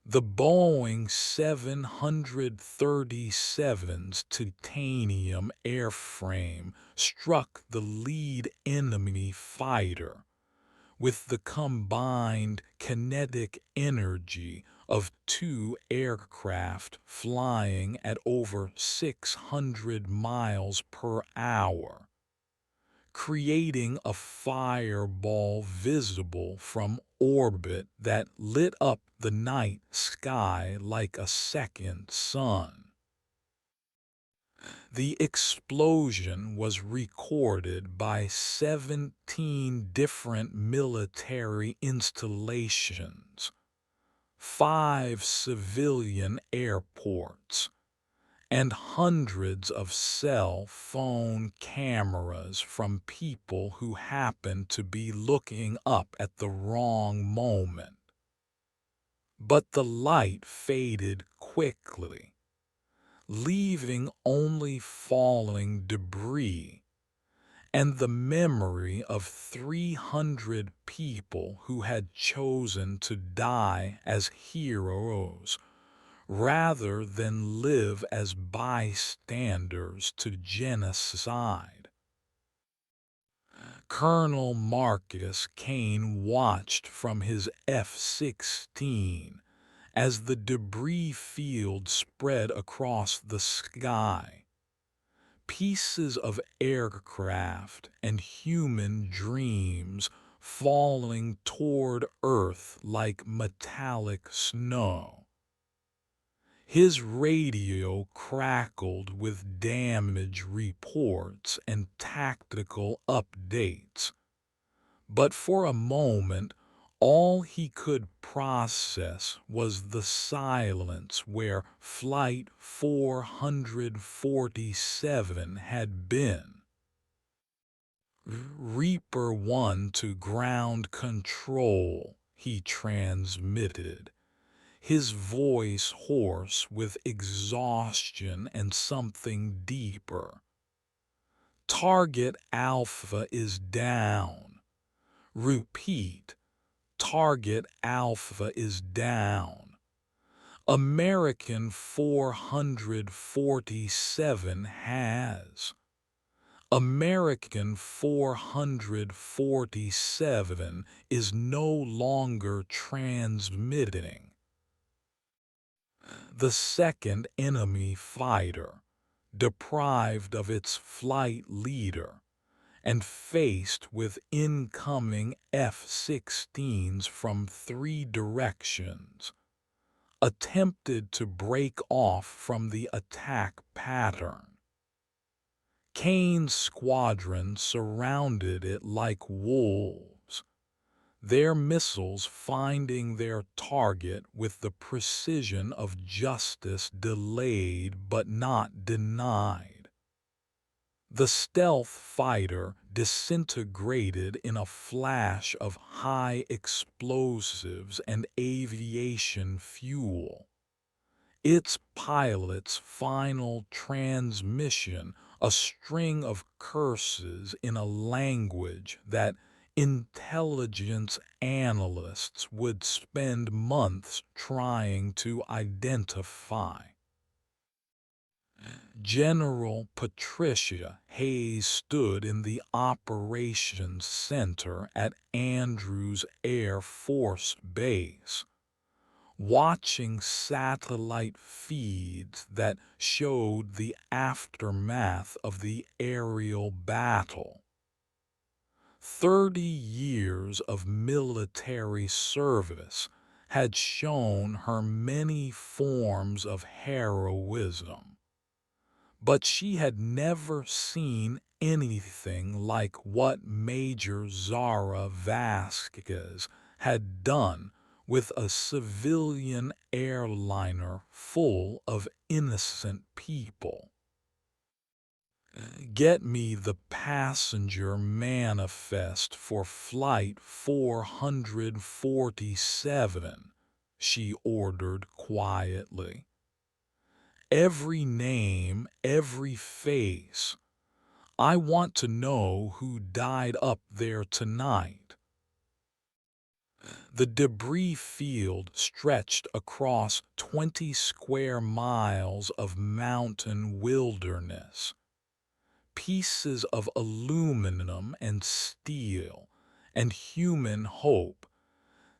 The Boeing 737's titanium airframe struck the lead enemy fighter with the combined kinetic energy of two aircraft flying at over 600 miles per hour, creating a fireball visible from orbit that lit up the night sky like a second sun. The explosion was recorded by 17 different military installations, 5 civilian airports, and hundreds of cell phone cameras from people who happened to be looking up at the wrong moment. But the light faded quickly, leaving only falling debris and the memory of 300 people who had chosen to die as heroes rather than live as bystanders to genocide. Colonel Marcus Kane watched from his F-16 as the debris field spread across the sky. Pieces of aircraft and human dreams falling toward Earth like metallic snow. His radio crackled with damage reports and tactical updates, but for a moment all he could process was the silence where Flight 447 had been. "Reaper 1 to ground control," he transmitted, his voice hoarse with exhaustion and something deeper. "Target Alpha is down. Repeat, Target Alpha is down. American 447 has. American 447 is no longer transmitting." The second enemy fighter, deprived of its flight leader, and faced with incoming F-16s from 3 directions, attempted to break off from the attack pattern. Kane's squadron surrounded it like wolves, their missiles finding their target with the precision of justice delayed but not denied. The stealth fighter disintegrated in a flash of high explosives and aviation fuel, its pilot's final transmission a string of curses in a language that intelligence analysts would spend months trying to identify. General Patricia Hayes stood in the operations center at Andrews Air Force Base, watching satellite feeds that showed the aftermath of the aerial battle. 30 years of military service had shown her many forms of heroism, but she had never seen anything like what Major Zara Vasquez had done with a civilian airliner full of innocent people. "Get me the passenger manifest for Flight 447, she ordered quietly. "Every name, every face. I want to know who died up there tonight." The debris field stretched across 20 square miles of mountain wilderness. Pieces of aluminum and steel and human hope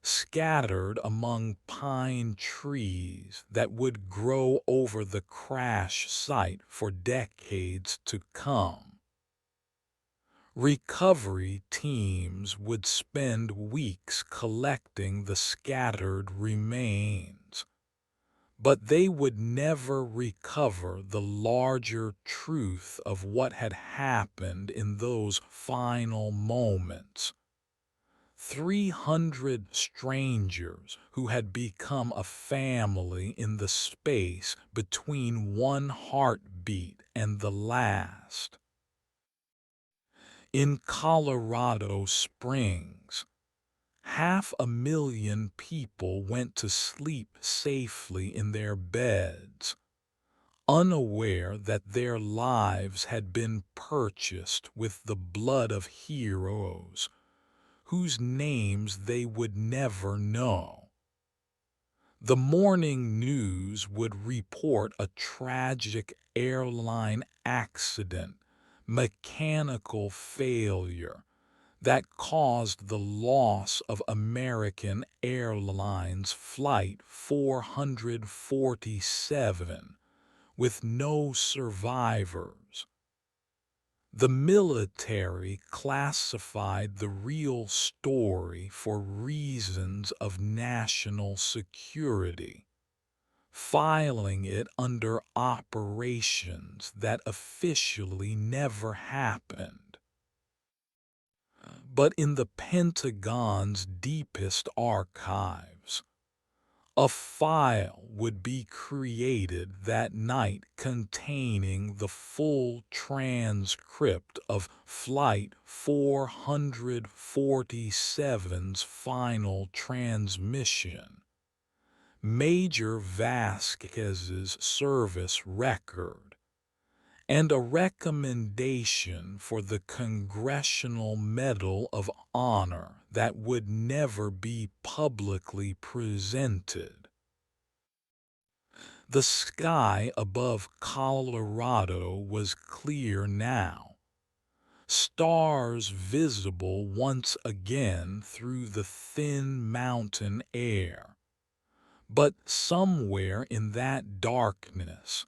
scattered among pine trees that would grow over the crash site for decades to come. Recovery teams would spend weeks collecting the scattered remains, but they would never recover the larger truth of what had happened in those final moments. 300 strangers who had become a family in the space between one heartbeat and the last. In Colorado Springs, 500,000 people went to sleep safely in their beds, unaware that their lives had been purchased with the blood of heroes whose names they would never know. The morning news would report a tragic airline accident, mechanical failure, that caused the loss of American Airlines Flight 447, with no survivors. The military classified the real story for reasons of national security, filing it under operations that officially never happened. But in the Pentagon's deepest archives, a file would be created that night containing the full transcript of Flight 447's final transmission, Major Vasquez's service record, and a recommendation for the Congressional Medal of Honor that would never be publicly presented. The sky above Colorado was clear now, stars visible once again through the thin mountain air. But somewhere in that darkness,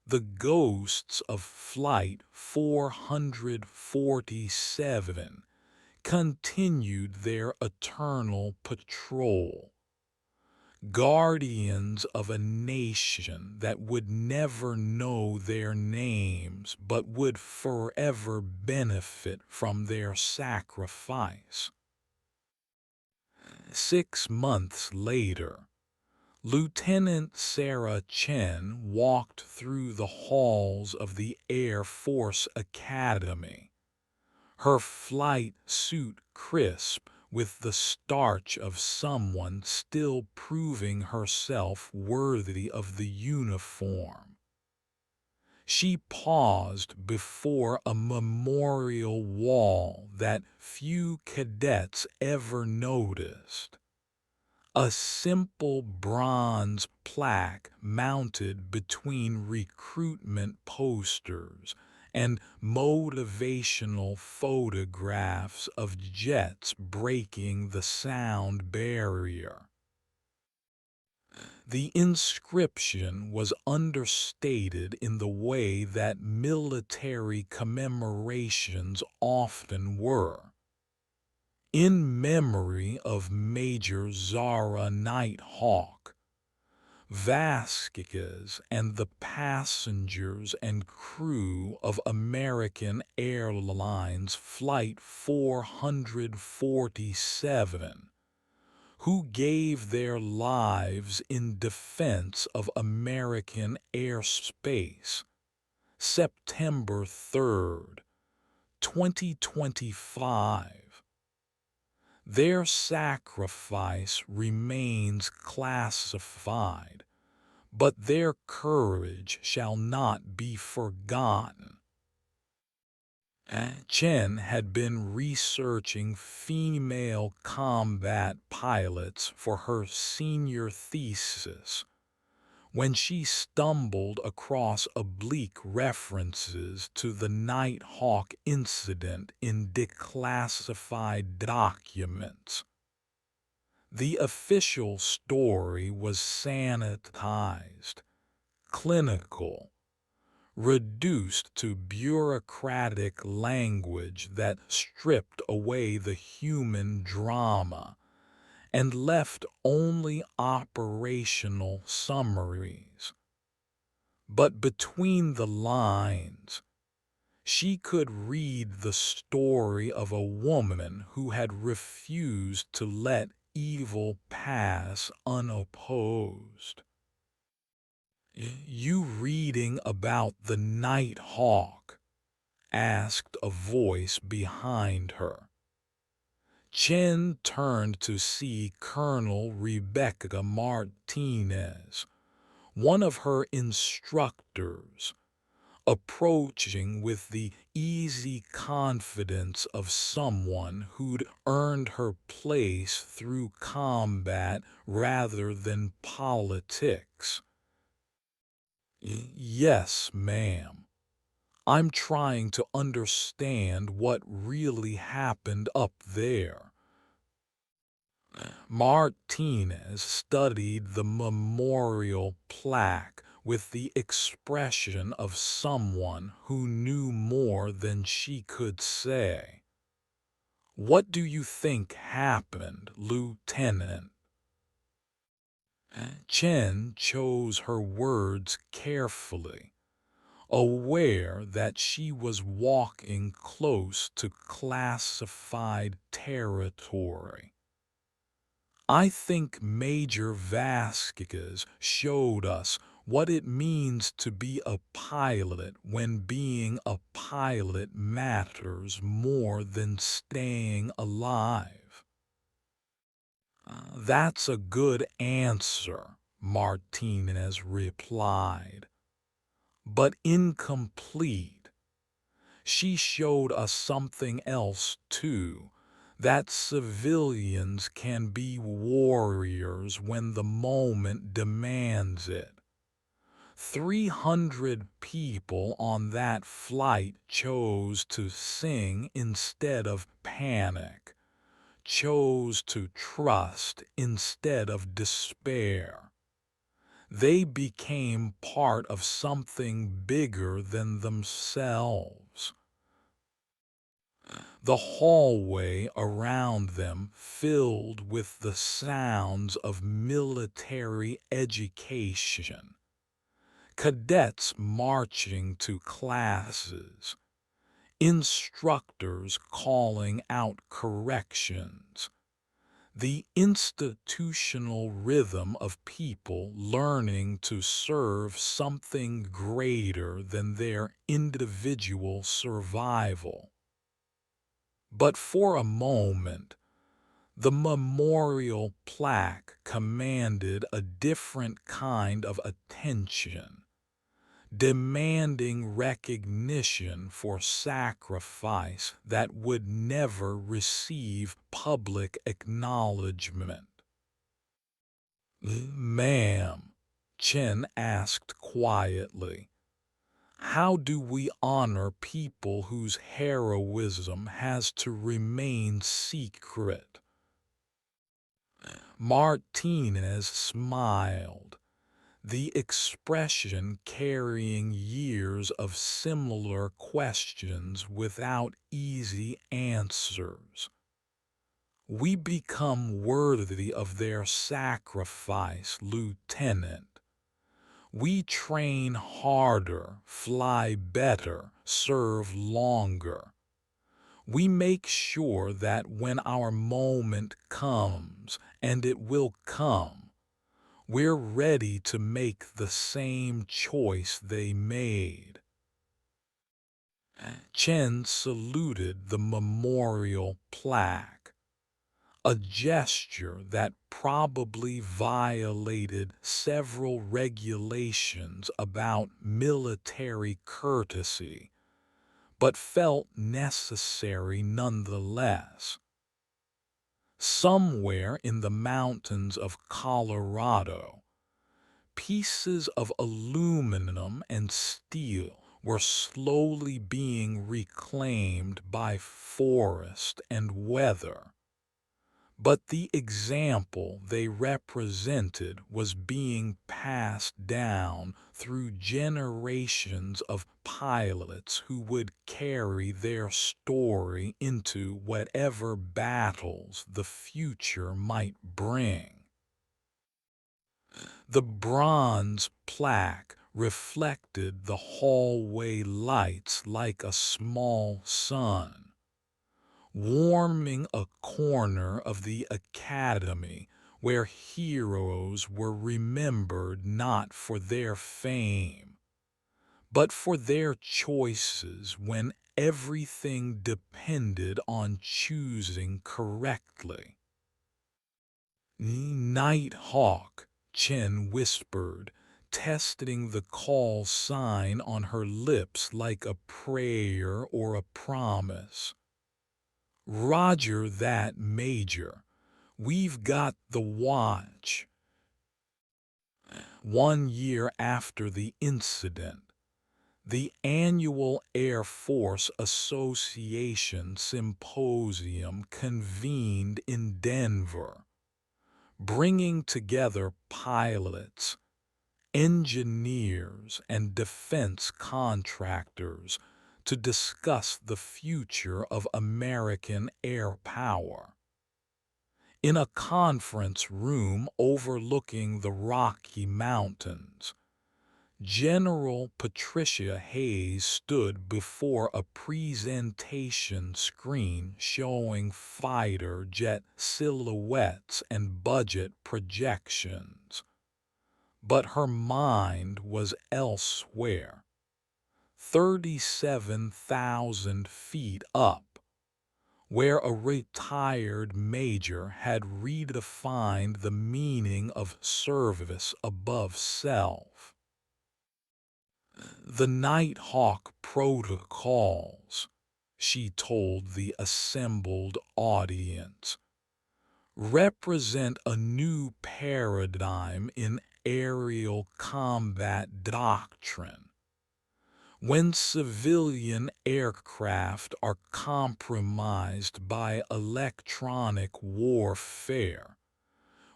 the ghosts of Flight 447 continued their eternal patrol, guardians of a nation that would never know their names but would forever benefit from their sacrifice. 6 months later, Lieutenant Sarah Chen walked through the halls of the Air Force Academy, her flight suit crisp with the starch of someone still proving herself worthy of the uniform. She paused before a memorial wall that few cadets ever noticed. A simple bronze plaque mounted between recruitment posters and motivational photographs of jets breaking the sound barrier. The inscription was understated in the way that military commemorations often were. In memory of Major Zara Nighthawk, Vasquez and the passengers and crew of American Airlines Flight 447, who gave their lives in defense of American airspace, September 3, 2025. Their sacrifice remains classified, but their courage shall not be forgotten. Chen had been researching female combat pilots for her senior thesis when she stumbled across oblique references to the Nighthawk incident in declassified documents. The official story was sanitized, clinical, reduced to bureaucratic language that stripped away the human drama and left only operational summaries. But between the lines, she could read the story of a woman who had refused to let evil pass unopposed. "You reading about the Night Hawk?" asked a voice behind her. Chen turned to see Colonel Rebecca Martinez, one of her instructors, approaching with the easy confidence of someone who'd earned her place through combat rather than politics. "Yes, ma'am. I'm trying to understand what really happened up there." Martinez studied the memorial plaque with the expression of someone who knew more than she could say. "What do you think happened, Lieutenant?" Chen chose her words carefully, aware that she was walking close to classified territory. "I think Major Vasquez showed us what it means to be a pilot when being a pilot matters more than staying alive." "That's a good answer," Martinez replied, "but incomplete. She showed us something else too, that civilians can be warriors when the moment demands it. 300 people on that flight chose to sing instead of panic, chose to trust instead of despair. They became part of something bigger than themselves." The hallway around them filled with the sounds of military education. Cadets marching to classes, instructors calling out corrections, the institutional rhythm of people learning to serve something greater than their individual survival. But for a moment, the memorial plaque commanded a different kind of attention, demanding recognition for sacrifice that would never receive public acknowledgement. "Ma'am," Chen asked quietly, "how do we honor people whose heroism has to remain secret?" Martinez smiled, the expression carrying years of similar questions without easy answers. "We become worthy of their sacrifice, Lieutenant. We train harder, fly better, serve longer. We make sure that when our moment comes, and it will come, we're ready to make the same choice they made." Chen saluted the memorial plaque, a gesture that probably violated several regulations about military courtesy, but felt necessary nonetheless. Somewhere in the mountains of Colorado, pieces of aluminum and steel were slowly being reclaimed by forest and weather. But the example they represented was being passed down through generations of pilots who would carry their story into whatever battles the future might bring. The bronze plaque reflected the hallway lights like a small sun, warming a corner of the academy where heroes were remembered not for their fame, but for their choices when everything depended on choosing correctly. Night Hawk, Chen whispered, testing the call sign on her lips like a prayer or a promise. Roger that, Major. We've got the watch. 1 year after the incident, the annual Air Force Association Symposium convened in Denver, bringing together pilots, engineers, and defense contractors to discuss the future of American air power. In a conference room overlooking the Rocky Mountains, General Patricia Hayes stood before a presentation screen showing fighter jet silhouettes and budget projections. But her mind was elsewhere, 37,000 feet up, where a retired major had redefined the meaning of service above self. The Nighthawk protocols, she told the assembled audience, represent a new paradigm in aerial combat doctrine. When civilian aircraft are compromised by electronic warfare,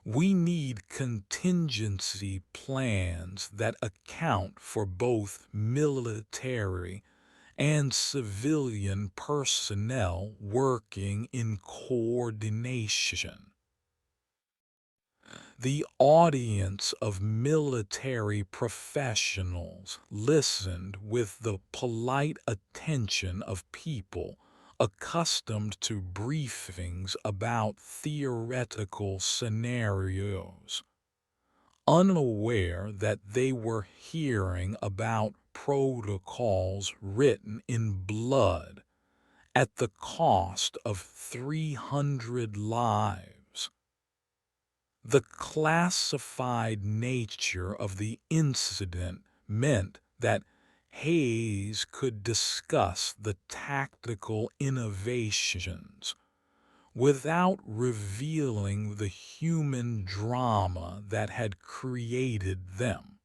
we need contingency plans that account for both military and civilian personnel working in coordination. The audience of military professionals listened with the polite attention of people accustomed to briefings about theoretical scenarios, unaware that they were hearing about protocols written in blood at the cost of 300 lives. The classified nature of the incident meant that Hayes could discuss the tactical innovations without revealing the human drama that had created them.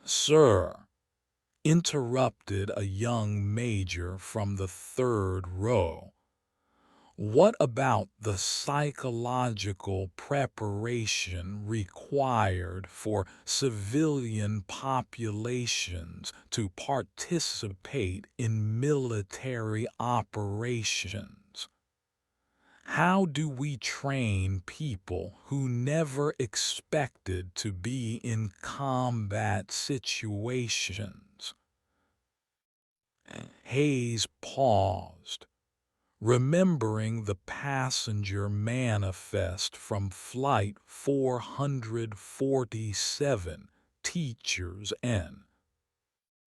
"Sir," interrupted a young major from the third row, "what about the psychological preparation required for civilian populations to participate in military operations? How do we train people who never expected to be in combat situations?" Hayes paused, remembering the passenger manifest from Flight 447, Teachers N.